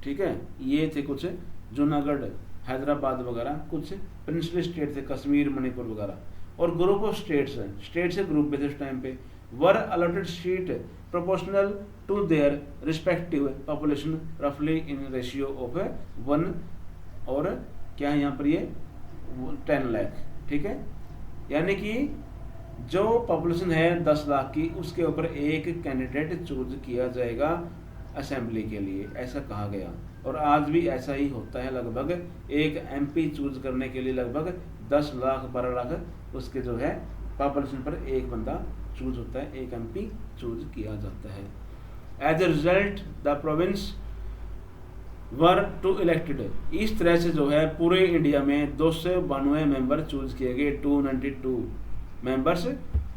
ठीक है, ये थे कुछ, जूनागढ़, हैदराबाद वगैरह कुछ प्रिंसिपल स्टेट थे, कश्मीर, मणिपुर वगैरह। और ग्रुप ऑफ स्टेट्स, स्टेट से ग्रुप में थे उस टाइम पे, were allotted seat proportional to their respective population रफली इन रेशियो ऑफ 1, और क्या है यहाँ पर ये 10 लाख। ठीक है, यानी कि जो पॉपुलेशन है 10 लाख की, उसके ऊपर एक कैंडिडेट चूज किया जाएगा असेंबली के लिए, ऐसा कहा गया। और आज भी ऐसा ही होता है, लगभग एक एमपी चूज करने के लिए लगभग 10 लाख 12 लाख उसके जो है पॉपुलेशन पर एक बंदा चूज होता है, एक एमपी चूज किया जाता है। As a result the province were to elected, इस तरह से जो है पूरे इंडिया में 292 मेंबर चूज किए गए, 292 मेंबर्स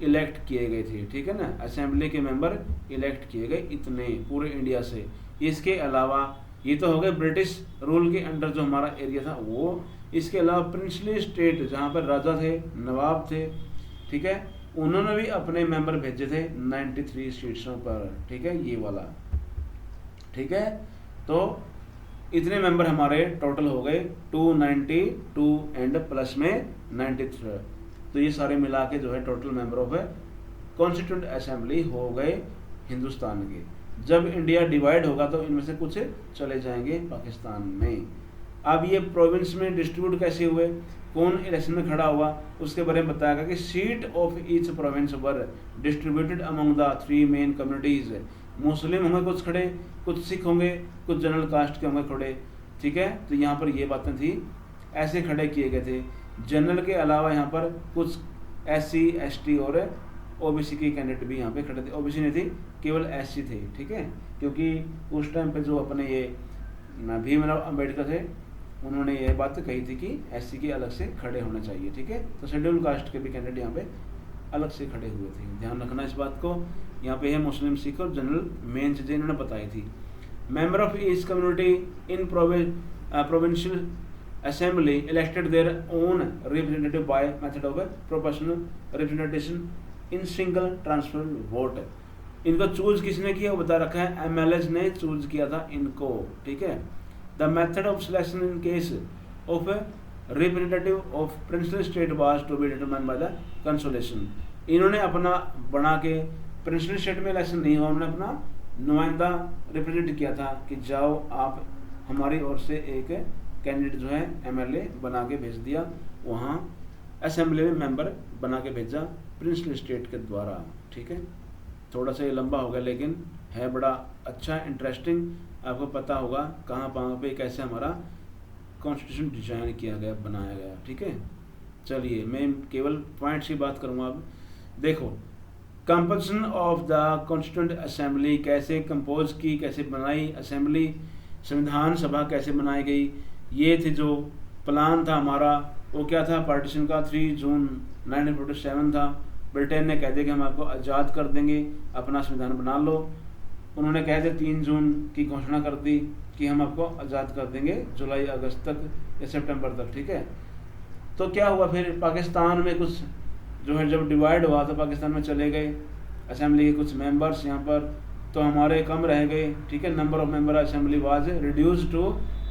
इलेक्ट किए गए थे। ठीक है ना, असेंबली के मेंबर इलेक्ट किए गए इतने पूरे इंडिया से। इसके अलावा ये तो हो गए ब्रिटिश रूल के अंडर जो हमारा एरिया था वो, इसके अलावा प्रिंसली स्टेट जहाँ पर राजा थे, नवाब थे, ठीक है, उन्होंने भी अपने मेंबर भेजे थे 93 सीट्सों पर। ठीक है, ये वाला, ठीक है, तो इतने मेंबर हमारे टोटल हो गए 292 एंड प्लस में 93, तो ये सारे मिला के जो है total member of constituent assembly हो गए हिंदुस्तान के। जब इंडिया डिवाइड होगा तो इनमें से कुछ चले जाएंगे पाकिस्तान में। अब ये प्रोविंस में डिस्ट्रीब्यूट कैसे हुए, कौन इलेक्शन में खड़ा हुआ, उसके बारे में बताया गया कि seat of each province were distributed among the 3 main communities. Muslim होंगे कुछ खड़े, कुछ सिख होंगे, कुछ जनरल कास्ट के होंगे खड़े, ठीक है। तो यहाँ पर ये बातें थी, ऐसे खड़े किए गए थे। जनरल के अलावा यहाँ पर कुछ SC ST और OBC के कैंडिडेट भी यहाँ पे खड़े थे। OBC नहीं थी, केवल SC थे, ठीक है। क्योंकि उस टाइम पे जो अपने ये भीमराव अम्बेडकर थे, उन्होंने ये बात कही थी कि SC के अलग से खड़े होने चाहिए, ठीक है। तो शेड्यूल कास्ट के भी कैंडिडेट यहाँ पे अलग से खड़े हुए थे, ध्यान रखना इस बात को। यहाँ पे है मुस्लिम, सिख और जनरल, मेन चीज़ें इन्होंने बताई थी। Member of each community in provincial assembly elected their own representative by method of proportional representation in single transfer vote. इनको चूज किसने किया वो बता रखा है, MLAs ने चूज किया था इनको, ठीक है। The method of selection in case of representative of principal state was to be determined by the consolation. इन्होंने अपना बना के, प्रिंसिपल स्टेट में इलेक्शन नहीं हुआ, उन्होंने अपना नुमाइंदा रिप्रेजेंट किया था कि जाओ आप हमारी ओर से एक कैंडिडेट जो है MLA बना के भेज दिया, वहाँ असेंबली में मेंबर बना के भेजा प्रिंसिपल स्टेट के द्वारा, ठीक है। थोड़ा सा ये लंबा हो गया लेकिन है बड़ा अच्छा, इंटरेस्टिंग। आपको पता होगा कहाँ पे कैसे हमारा कॉन्स्टिट्यूशन डिजाइन किया गया, बनाया गया, ठीक है। चलिए मैं केवल पॉइंट्स की बात करूँगा। अब देखो, composition of the constituent assembly कैसे कंपोज की, कैसे बनाई असेंबली, संविधान सभा कैसे बनाई गई, ये थे जो प्लान था हमारा। वो क्या था, पार्टीशन का 3 जून 1947 था। ब्रिटेन ने कह दिया कि हम आपको आज़ाद कर देंगे, अपना संविधान बना लो। उन्होंने कह दिया 3 जून की घोषणा कर दी कि हम आपको आज़ाद कर देंगे जुलाई अगस्त तक या सितंबर तक, ठीक है। तो क्या हुआ फिर, पाकिस्तान में कुछ जो है जब डिवाइड हुआ तो पाकिस्तान में चले गए असेंबली के कुछ मेंबर्स यहाँ पर, तो हमारे कम रह गए, ठीक है। Number of member assembly was reduce to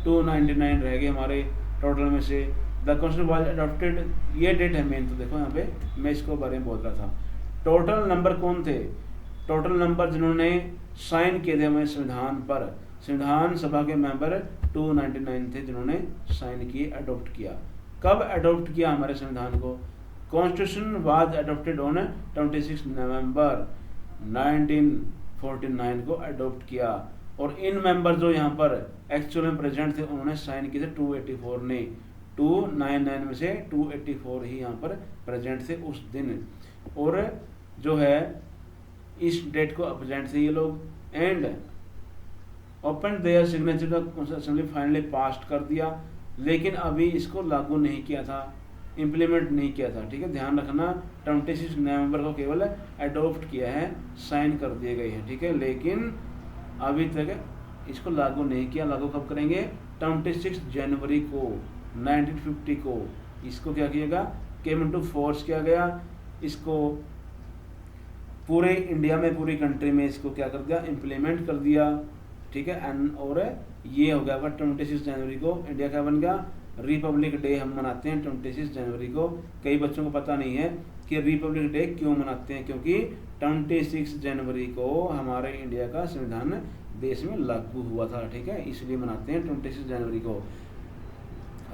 299 रह गए हमारे टोटल में से। द कॉन्स्टिट्यूशन वाज अडॉप्टेड, ये डेट है मेन, तो देखो यहाँ पे मैं इसको बारे में बोल रहा था। टोटल नंबर कौन थे, टोटल नंबर जिन्होंने साइन किए थे हमारे संविधान पर, संविधान सभा के मेंबर 299 थे जिन्होंने साइन किए, अडॉप्ट किया। कब अडॉप्ट किया हमारे संविधान को, कॉन्स्टिट्यूशन वाज अडॉप्टेड ऑन 26 नवंबर 1949 को अडॉप्ट किया। और इन मेंबर जो यहाँ पर एक्चुअल में प्रेजेंट थे उन्होंने साइन किए थे 284 ने, 299 में से 284 ही यहाँ पर प्रेजेंट थे उस दिन। और जो है इस डेट को प्रेजेंट थे ये लोग, and open their signature assembly finally pass कर दिया, लेकिन अभी इसको लागू नहीं किया था, इम्प्लीमेंट नहीं किया था, ठीक है। ध्यान रखना 26 नवंबर को केवल अडॉप्ट किया है, साइन कर दिए गए हैं, ठीक है, लेकिन अभी तक इसको लागू नहीं किया। लागू कब करेंगे, 26 जनवरी को 1950 को इसको क्या किएगा, केम इनटू फोर्स किया गया। इसको पूरे इंडिया में, पूरी कंट्री में इसको क्या कर दिया, इम्प्लीमेंट कर दिया, ठीक है। एंड और ये हो गया 26 जनवरी को इंडिया क्या बन गया, रिपब्लिक डे हम मनाते हैं 26 जनवरी को। कई बच्चों को पता नहीं है कि रिपब्लिक डे क्यों मनाते हैं, क्योंकि 26 जनवरी को हमारे इंडिया का संविधान देश में लागू हुआ था, ठीक है, इसलिए मनाते हैं 26 जनवरी को।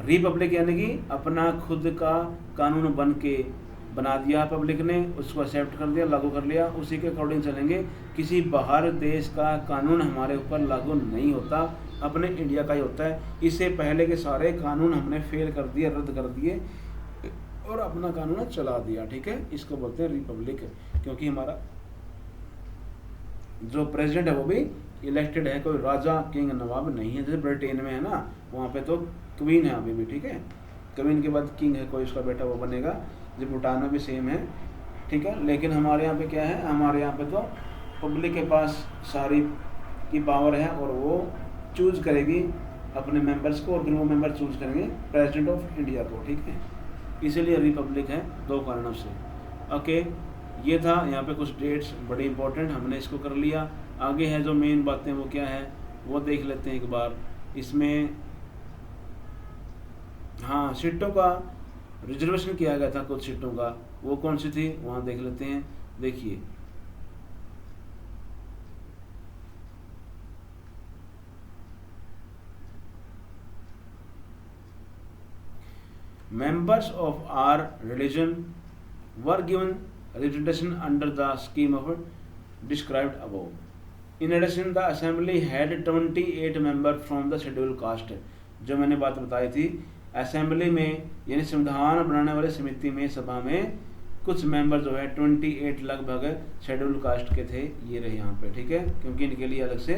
रिपब्लिक यानी कि अपना खुद का कानून बन के बना दिया पब्लिक ने, उसको एक्सेप्ट कर दिया, लागू कर लिया, उसी के अकॉर्डिंग चलेंगे। किसी बाहर देश का कानून हमारे ऊपर लागू नहीं होता, अपने इंडिया का ही होता है। इससे पहले के सारे कानून हमने फेल कर दिए, रद्द कर दिए और अपना कानून चला दिया, ठीक है। इसको बोलते हैं रिपब्लिक, क्योंकि हमारा जो प्रेसिडेंट है वो भी इलेक्टेड है, कोई राजा किंग नवाब नहीं है, जैसे ब्रिटेन में है ना, वहाँ पे तो क्वीन है अभी भी, ठीक है। क्वीन के बाद किंग है, कोई उसका बेटा वो बनेगा। जो भूटान में भी सेम है, ठीक है। लेकिन हमारे यहाँ पे क्या है, हमारे यहाँ पे तो पब्लिक के पास सारी की पावर है और वो चूज करेगी अपने मेंबर्स को, और फिर वो मेंबर चूज करेंगे प्रेसिडेंट ऑफ इंडिया को, ठीक है। इसीलिए रिपब्लिक है, 2 कारणों से। ओके, ये था यहाँ पे कुछ डेट्स बड़ी इंपॉर्टेंट, हमने इसको कर लिया। आगे है जो मेन बातें वो क्या है वो देख लेते हैं एक बार। इसमें हाँ, सीटों का रिजर्वेशन किया गया था, कुछ सीटों का, वो कौन सी थी वहाँ देख लेते हैं। देखिए, members of our religion were given representation under the scheme of described above. In addition, the assembly had 28 members from the scheduled caste. जो मैंने बात बताई थी, असेंबली में यानी संविधान बनाने वाले समिति में, सभा में कुछ मेंबर जो है 28 लगभग शेड्यूल कास्ट के थे, ये रहे यहाँ पे, ठीक है, क्योंकि इनके लिए अलग से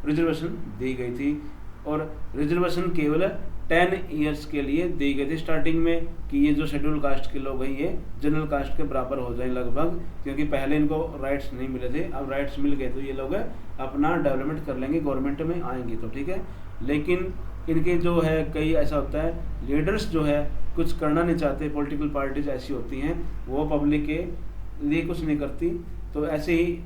रिजर्वेशन दी गई थी और रिजर्वेशन केवल 10 ईयर्स के लिए दी गई थी स्टार्टिंग में, कि ये जो शेड्यूल कास्ट के लोग हैं ये जनरल कास्ट के बराबर हो जाए लगभग, क्योंकि पहले इनको राइट्स नहीं मिले थे, अब राइट्स मिल गए तो ये लोग अपना डेवलपमेंट कर लेंगे, गवर्नमेंट में आएंगे तो, ठीक है। लेकिन इनके जो है कई ऐसा होता है, लीडर्स जो है कुछ करना नहीं चाहते, पॉलिटिकल पार्टीज ऐसी होती हैं वो पब्लिक के लिए कुछ नहीं करती, तो ऐसे ही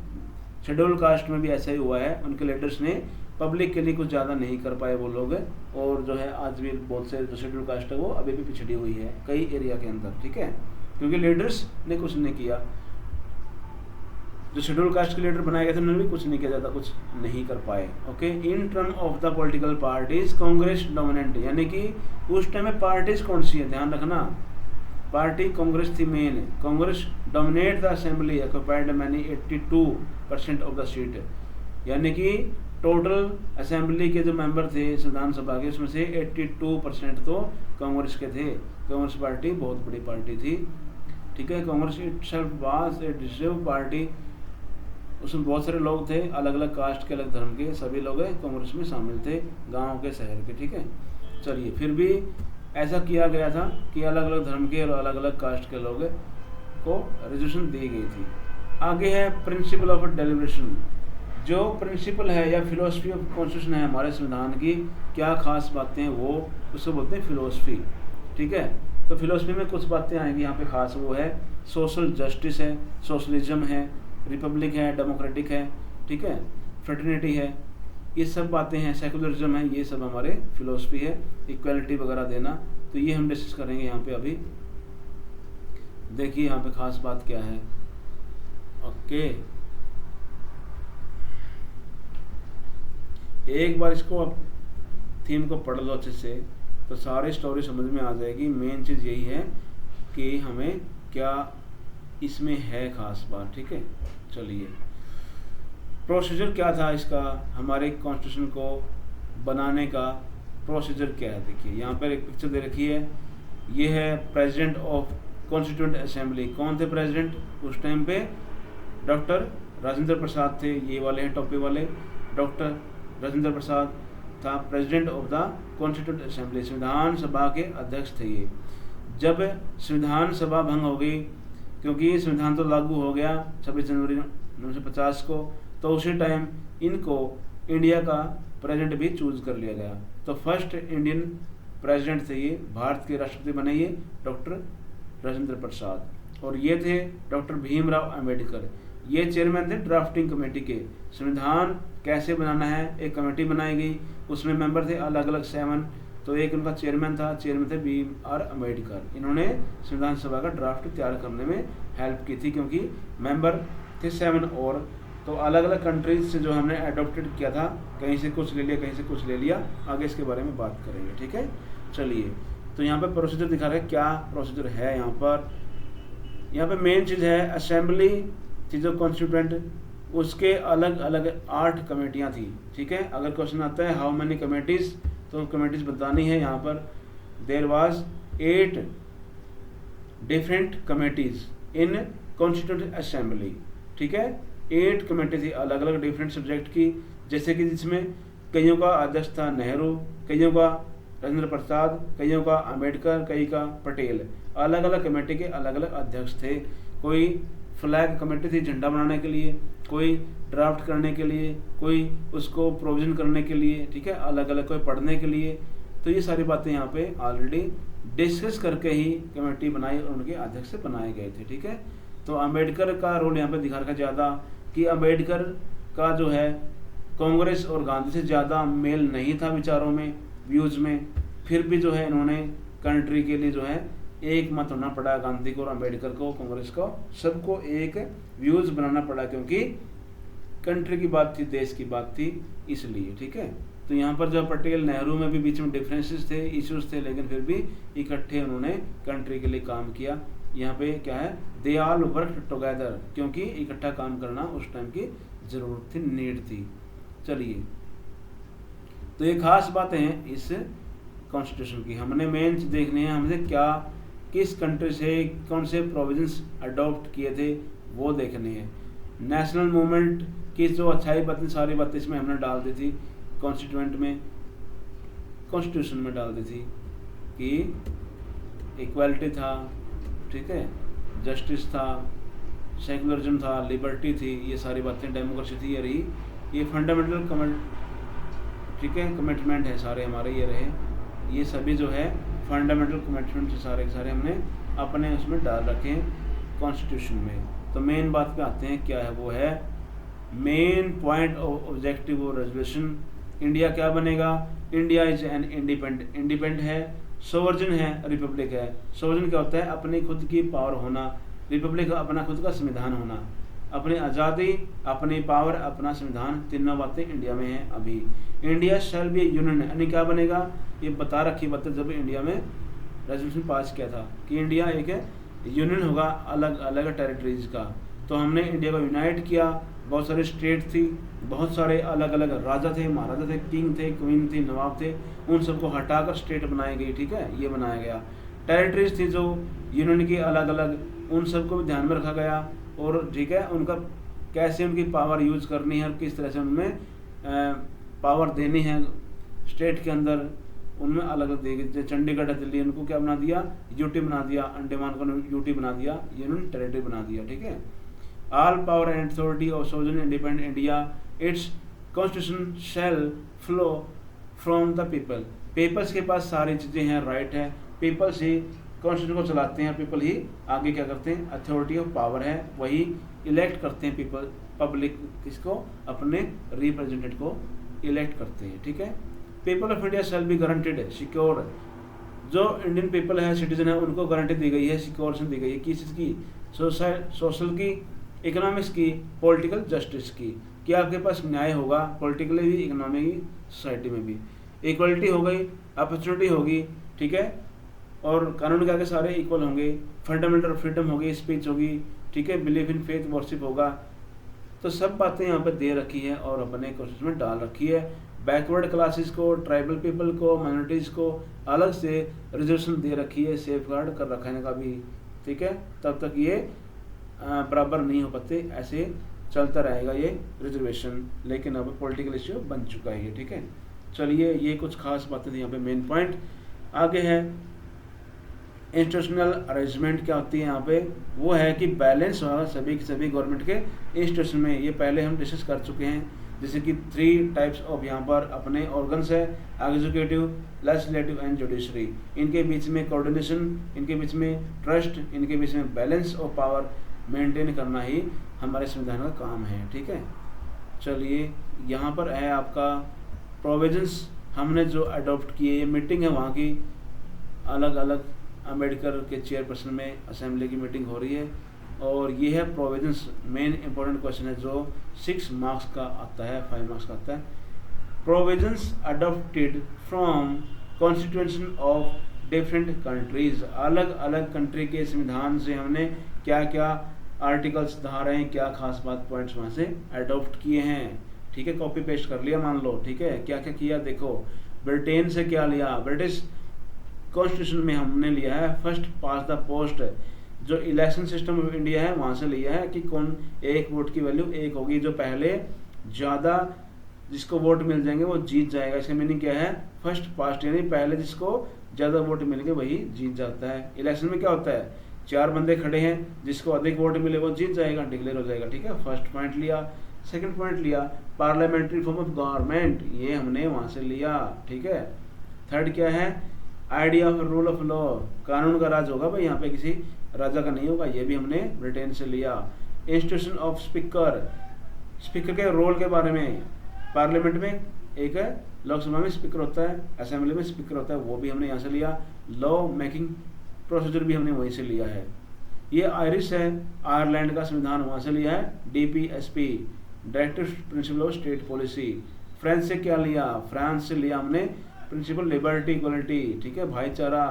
शेड्यूल कास्ट में भी ऐसा ही हुआ है, उनके लीडर्स ने पब्लिक के लिए कुछ ज़्यादा नहीं कर पाए वो लोग, और जो है आज भी बहुत से जो शेड्यूल कास्ट है वो अभी भी पिछड़ी हुई है कई एरिया के अंदर, ठीक है, क्योंकि लीडर्स ने कुछ नहीं किया। जो शेड्यूल कास्ट के लीडर बनाए गए थे उन्होंने भी कुछ नहीं किया, ज़्यादा कुछ नहीं कर पाए। Okay, in term of the political parties Congress dominant, यानी कि उस टाइम में पार्टीज कौन सी है, ध्यान रखना, पार्टी कांग्रेस थी main. Congress dominate the assembly occupied many 82% of the seat, यानी कि टोटल असेंबली के जो मेंबर थे संविधान सभा के, उसमें से 82% तो कांग्रेस के थे। कांग्रेस पार्टी बहुत बड़ी पार्टी थी, ठीक है। Congress itself was a distinct party, उसमें बहुत सारे लोग थे, अलग अलग कास्ट के, अलग धर्म के, सभी लोग कांग्रेस में शामिल थे, गांव के, शहर के, ठीक है। चलिए, फिर भी ऐसा किया गया था कि अलग अलग धर्म के और अलग अलग कास्ट के लोग को रिजर्वेशन दी गई थी। आगे है प्रिंसिपल ऑफ डेलिब्रेशन, जो प्रिंसिपल है या फिलोसफी ऑफ कॉन्स्टिट्यूशन है हमारे संविधान की, क्या खास बातें हैं वो, उसको बोलते हैं फिलोसफी, ठीक है। तो फिलोसफी में कुछ बातें आएंगी यहाँ पे खास, वो है सोशल जस्टिस है, सोशलिज्म है, रिपब्लिक है, डेमोक्रेटिक है, ठीक है, फ्रेटर्निटी है, ये सब बातें हैं, सेकुलरिज्म है, ये सब हमारे फिलोसफी है, इक्वलिटी वगैरह देना, तो ये हम डिस्कस करेंगे यहाँ पे। अभी देखिए यहाँ पे खास बात क्या है। ओके, एक बार इसको आप थीम को पढ़ लो अच्छे से तो सारी स्टोरी समझ में आ जाएगी। मेन चीज़ यही है कि हमें क्या इसमें है खास बात, ठीक है। चलिए, प्रोसीजर क्या था इसका, हमारे कॉन्स्टिट्यूशन को बनाने का प्रोसीजर क्या है। देखिए यहाँ पर एक पिक्चर दे रखी है, ये है प्रेसिडेंट ऑफ कॉन्स्टिट्यूएंट असेंबली। कौन थे प्रेसिडेंट उस टाइम पे? डॉक्टर राजेंद्र प्रसाद थे, ये वाले हैं टोपी वाले, डॉक्टर राजेंद्र प्रसाद था president of the constituent assembly, संविधान सभा के अध्यक्ष थे ये। जब संविधान सभा भंग हो गई, क्योंकि संविधान तो लागू हो गया 26 जनवरी 1950 को, तो उसी टाइम इनको इंडिया का प्रेसिडेंट भी चूज कर लिया गया। तो फर्स्ट इंडियन प्रेसिडेंट थे ये, भारत के राष्ट्रपति बने ये डॉक्टर राजेंद्र प्रसाद, और ये थे डॉक्टर भीमराव अंबेडकर, ये चेयरमैन थे ड्राफ्टिंग कमेटी के। संविधान कैसे बनाना है एक कमेटी बनाई गई, उसमें मेंबर थे अलग अलग 7, तो एक उनका चेयरमैन था, चेयरमैन थे भीम आर अम्बेडकर। इन्होंने संविधान सभा का ड्राफ्ट तैयार करने में हेल्प की थी, क्योंकि मेंबर थे 7 और, तो अलग अलग कंट्रीज से जो हमने अडोप्टेड किया था, कहीं से कुछ ले लिया, कहीं से कुछ ले लिया, आगे इसके बारे में बात करेंगे, ठीक है। चलिए, तो यहाँ पर प्रोसीजर दिखा रहे हैं, क्या प्रोसीजर है यहाँ पर। यहाँ पे मेन चीज़ है असेंबली चीज़ कॉन्स्टिट्यूएंट, उसके अलग अलग 8 कमेटियाँ थी, ठीक है। अगर क्वेश्चन आता है हाउ मेनी कमेटीज, तो कमेटीज बतानी है यहाँ पर। There was 8 different committees in constituent assembly, ठीक है। 8 कमेटी थी अलग अलग डिफरेंट सब्जेक्ट की, जैसे कि जिसमें कईयों का अध्यक्ष था नेहरू, कईयों का राजेंद्र प्रसाद, कईयों का अंबेडकर, कई का पटेल, अलग अलग कमेटी के अलग अलग अध्यक्ष थे। कोई फ्लैग कमेटी थी झंडा बनाने के लिए, कोई ड्राफ्ट करने के लिए, कोई उसको प्रोविजन करने के लिए, ठीक है, अलग अलग, कोई पढ़ने के लिए। तो ये सारी बातें यहाँ पे ऑलरेडी डिस्कस करके ही कमेटी बनाई और उनके अध्यक्ष बनाए गए थे, ठीक है। तो अंबेडकर का रोल यहाँ पे दिखा रखा ज़्यादा, कि अंबेडकर का जो है कांग्रेस और गांधी से ज़्यादा मेल नहीं था विचारों में, व्यूज़ में, फिर भी जो है इन्होंने कंट्री के लिए जो है एक मत होना पड़ा, गांधी को और अंबेडकर को, कांग्रेस को, सबको एक व्यूज़ बनाना पड़ा, क्योंकि कंट्री की बात थी, देश की बात थी, इसलिए, ठीक है। तो यहाँ पर जो पटेल नेहरू में भी बीच में डिफरेंसेस थे, इश्यूज थे, लेकिन फिर भी इकट्ठे उन्होंने कंट्री के लिए काम किया। यहाँ पे क्या है, दे ऑल वर्क टुगेदर, क्योंकि इकट्ठा काम करना उस टाइम की ज़रूरत थी, नीड थी। चलिए, तो ये खास बातें हैं इस कॉन्स्टिट्यूशन की। हमने मेन देखने हैं हमसे क्या, किस कंट्री से कौन से प्रोविजंस अडॉप्ट किए थे वो देखने हैं। नेशनल मूवमेंट की जो अच्छाई बातें, सारी बातें इसमें हमने डाल दी थी, कॉन्स्टिट्यूएंट में, कॉन्स्टिट्यूशन में डाल दी थी कि इक्वालिटी था, ठीक है, जस्टिस था, सेकुलरिज्म था, लिबर्टी थी, ये सारी बातें, डेमोक्रेसी थी, ये रही, ये फंडामेंटल ठीक है कमिटमेंट है सारे हमारे, ये रहे, ये सभी जो है फंडामेंटल कमिटमेंट सारे के सारे हमने अपने उसमें डाल रखे हैं कॉन्स्टिट्यूशन में। तो मेन बात पे आते हैं, क्या है वो है मेन पॉइंट ऑफ ऑब्जेक्टिव और रेजोल्यूशन। इंडिया क्या बनेगा, इंडिया इज एन इंडिपेंडेंट है, सोवर्जन है, रिपब्लिक है। सोवर्जन क्या होता है, अपनी खुद की पावर होना, रिपब्लिक अपना खुद का संविधान होना, अपनी आज़ादी, अपनी पावर, अपना संविधान, तीनों बातें इंडिया में हैं अभी। इंडिया शैल बी यूनियन, यानी क्या बनेगा, ये बता रखी बातें जब इंडिया में रेजोल्यूशन पास किया था कि इंडिया एक यूनियन होगा अलग अलग टेरिटरीज का। तो हमने इंडिया को यूनाइट किया, बहुत सारे स्टेट थी, बहुत सारे अलग अलग राजा थे, महाराजा थे, किंग थे, क्वीन थी, नवाब थे, उन सबको हटाकर स्टेट बनाई गई, ठीक है, ये बनाया गया। टेरिटरीज थी जो यूनियन की अलग अलग, उन सबको भी ध्यान में रखा गया, और ठीक है उनका कैसे उनकी पावर यूज करनी है और किस तरह से उनमें पावर देनी है स्टेट के अंदर, उनमें अलग अलग देगी। जैसे चंडीगढ़ है, दिल्ली, उनको क्या बना दिया, यूटी बना दिया, अंडमान को यूटी बना दिया, यूनियन टेरिटरी बना दिया, ठीक है। All power and authority of sovereign independent India, its constitution shall flow from the people. Peoples के पास सारी चीज़ें हैं, राइट है, पीपल्स ही कॉन्स्टिट्यूशन को चलाते हैं, पीपल ही आगे क्या करते हैं, अथॉरिटी ऑफ पावर है, वही इलेक्ट करते हैं पीपल, पब्लिक किसको, अपने रिप्रेजेंटेटिव को इलेक्ट करते हैं, ठीक है। People of India shall be guaranteed secure, जो इंडियन पीपल है, सिटीजन है, उनको गारंटी दी गई है, सिक्योरिटी दी गई है, किस चीज़ की, सोशल की, इकोनॉमिक्स की, पॉलिटिकल जस्टिस की, कि आपके पास न्याय होगा पॉलिटिकली भी, इकोनॉमिक सोसाइटी में भी, इक्वलिटी हो गई, अपॉर्चुनिटी होगी, ठीक है, और कानून के आगे सारे इक्वल होंगे, फंडामेंटल फ्रीडम होगी, स्पीच होगी, ठीक है, बिलीव इन फेथ वर्शिप होगा। तो सब बातें यहाँ पे दे रखी है और अपने कॉन्स्टिट्यूशन में डाल रखी है। बैकवर्ड क्लासेस को, ट्राइबल पीपल को, माइनॉरिटीज़ को अलग से रिजर्वेशन दे रखी है, सेफ गार्ड कर रखा है का भी, ठीक है, तब तक ये बराबर नहीं हो पाते, ऐसे चलता रहेगा ये रिजर्वेशन, लेकिन अब पॉलिटिकल इश्यू बन चुका है ये, ठीक है। चलिए, ये कुछ खास बातें थी यहाँ पे, मेन पॉइंट। आगे है इंस्टीट्यूशनल अरेंजमेंट, क्या होती है यहाँ पे, वो है कि बैलेंस होगा सभी गवर्नमेंट के इंस्टीट्यूशन में। ये पहले हम डिस्कस कर चुके हैं, जैसे कि 3 टाइप्स ऑफ यहाँ पर अपने ऑर्गन्स है, एग्जीक्यूटिव, लेजिस्लेटिव एंड जुडिशरी। इनके बीच में कोऑर्डिनेशन, इनके बीच में ट्रस्ट, इनके बीच में बैलेंस ऑफ पावर मेंटेन करना ही हमारे संविधान का काम है, ठीक है। चलिए, यहाँ पर है आपका प्रोविजंस हमने जो अडॉप्ट किए, ये मीटिंग है वहाँ की, अलग अलग अम्बेडकर के चेयरपर्सन में असेंबली की मीटिंग हो रही है, और ये है प्रोविजंस। मेन इंपॉर्टेंट क्वेश्चन है जो 6 मार्क्स का आता है, 5 मार्क्स का आता है। Provisions adopted from constitution of different countries, अलग अलग कंट्री के संविधान से हमने क्या क्या आर्टिकल्स, धाराएं, क्या खास बात पॉइंट्स वहाँ से अडॉप्ट किए हैं, ठीक है। कॉपी पेस्ट कर लिया मान लो, ठीक है। क्या क्या किया देखो, ब्रिटेन से क्या लिया, ब्रिटिश कॉन्स्टिट्यूशन में हमने लिया है फर्स्ट पास द पोस्ट, जो इलेक्शन सिस्टम ऑफ इंडिया है वहाँ से लिया है कि कौन, एक वोट की वैल्यू 1 होगी, जो पहले ज़्यादा जिसको वोट मिल जाएंगे वो जीत जाएगा। इसका मीनिंग क्या है, फर्स्ट पास्ट, यानी पहले जिसको ज़्यादा वोट मिलेंगे वही जीत जाता है। इलेक्शन में क्या होता है, 4 बंदे खड़े हैं, जिसको अधिक वोट मिले वो जीत जाएगा, डिक्लेयर हो जाएगा, ठीक है। फर्स्ट पॉइंट लिया। सेकंड पॉइंट लिया पार्लियामेंट्री फॉर्म ऑफ गवर्नमेंट, ये हमने वहाँ से लिया, ठीक है। थर्ड क्या है, idea of rule of law, कानून का राज होगा भाई, यहाँ पे किसी राजा का नहीं होगा, ये भी हमने ब्रिटेन से लिया। इंस्टीट्यूशन ऑफ स्पीकर, स्पीकर के रोल के बारे में, पार्लियामेंट में एक है, लोकसभा में स्पीकर होता है, असेंबली में स्पीकर होता है, वो भी हमने यहाँ से लिया। लॉ मेकिंग प्रोसीजर भी हमने वहीं से लिया है। ये आयरिश है, आयरलैंड का संविधान वहाँ से लिया है। DPSP, directive principle of state policy. France से क्या लिया, फ्रांस से लिया हमने प्रिंसिपल लिबर्टी इक्वलिटी, ठीक है, भाईचारा,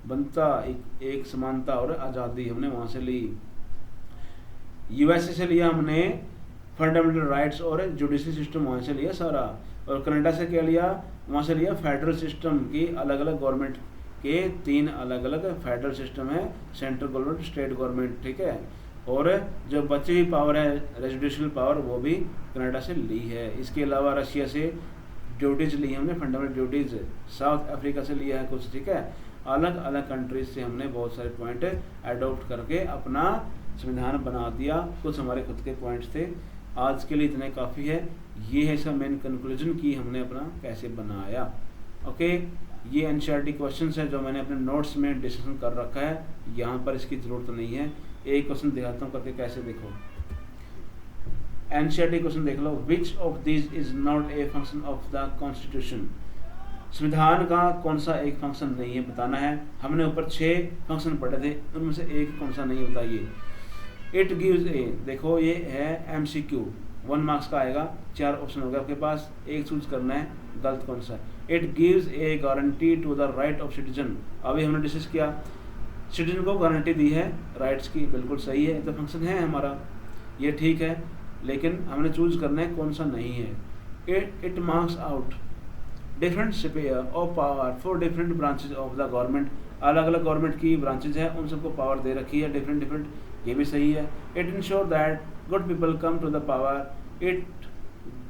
बनता, एक समानता और आज़ादी हमने वहाँ से ली। यूएसए से लिया हमने फंडामेंटल राइट्स और जुडिशरी सिस्टम वहाँ से लिया सारा। और कनाडा से क्या लिया, वहाँ से लिया फेडरल सिस्टम की अलग अलग गवर्नमेंट के 3 अलग अलग फेडरल सिस्टम है, सेंट्रल गवर्नमेंट, स्टेट गवर्नमेंट, ठीक है। और जो बची हुई पावर है रेजिडुशियल पावर वो भी कनाडा से ली है। इसके अलावा रशिया से ड्यूटीज ली हमने, फंडामेंटल ड्यूटीज, साउथ अफ्रीका से लिया है कुछ, ठीक है। अलग अलग कंट्रीज से हमने बहुत सारे पॉइंट अडोप्ट करके अपना संविधान बना दिया। कुछ हमारे खुद के पॉइंट्स थे। आज के लिए इतने काफ़ी है। ये है इसका मेन कंक्लूजन कि हमने अपना कैसे बनाया। ओके, ये एनसीईआरटी क्वेश्चंस है जो मैंने अपने नोट्स में डिस्कशन कर रखा है, यहाँ पर इसकी ज़रूरत नहीं है। एक क्वेश्चन दिखाता हूँ करके, कैसे देखो। एनसीईआरटी क्वेश्चन देख लो, which of this is not a function of the constitution. संविधान का कौन सा एक फंक्शन नहीं है बताना है। हमने ऊपर 6 फंक्शन पढ़े थे, उनमें से एक कौन सा नहीं है बताइए। इट गिव्स ए, देखो ये है एमसीक्यू, 1 मार्क्स का आएगा, 4 ऑप्शन हो गए आपके पास, एक चूज करना है, गलत कौन सा है। It gives a guarantee to the right of citizen, अभी हमने डिस्कस किया, सिटीजन को गारंटी दी है राइट्स की, बिल्कुल सही है, तो फंक्शन है हमारा, ये ठीक है, लेकिन हमने चूज करना है कौन सा नहीं है। It marks out different sphere of power for different branches of the government, अलग अलग गवर्नमेंट की ब्रांचेज हैं, उन सबको पावर दे रखी है डिफरेंट डिफरेंट, ये भी सही है। It insure that good people come to the power, it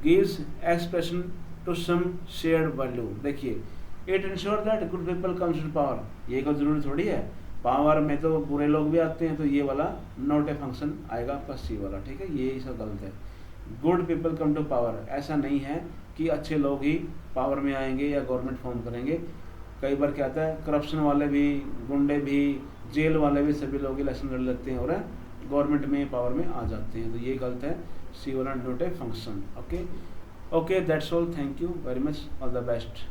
gives expression to some shared value. देखिए, it insure that good people comes to power, ये कोई जरूरी थोड़ी है, पावर में तो बुरे लोग भी आते हैं, तो ये वाला नॉट ए फंक्शन आएगा आपका सी वाला, ठीक है, ये इसका गलत है। Good people come to power, ऐसा नहीं है कि अच्छे लोग ही पावर में आएंगे या गवर्नमेंट फॉर्म करेंगे। कई बार क्या होता है, करप्शन वाले भी, गुंडे भी, जेल वाले भी, सभी लोग इलेक्शन लड़ लेते हैं और गवर्नमेंट में पावर में आ जाते हैं, तो ये गलत है, सी वाला not a function. Okay, that's all, thank you very much, all the best.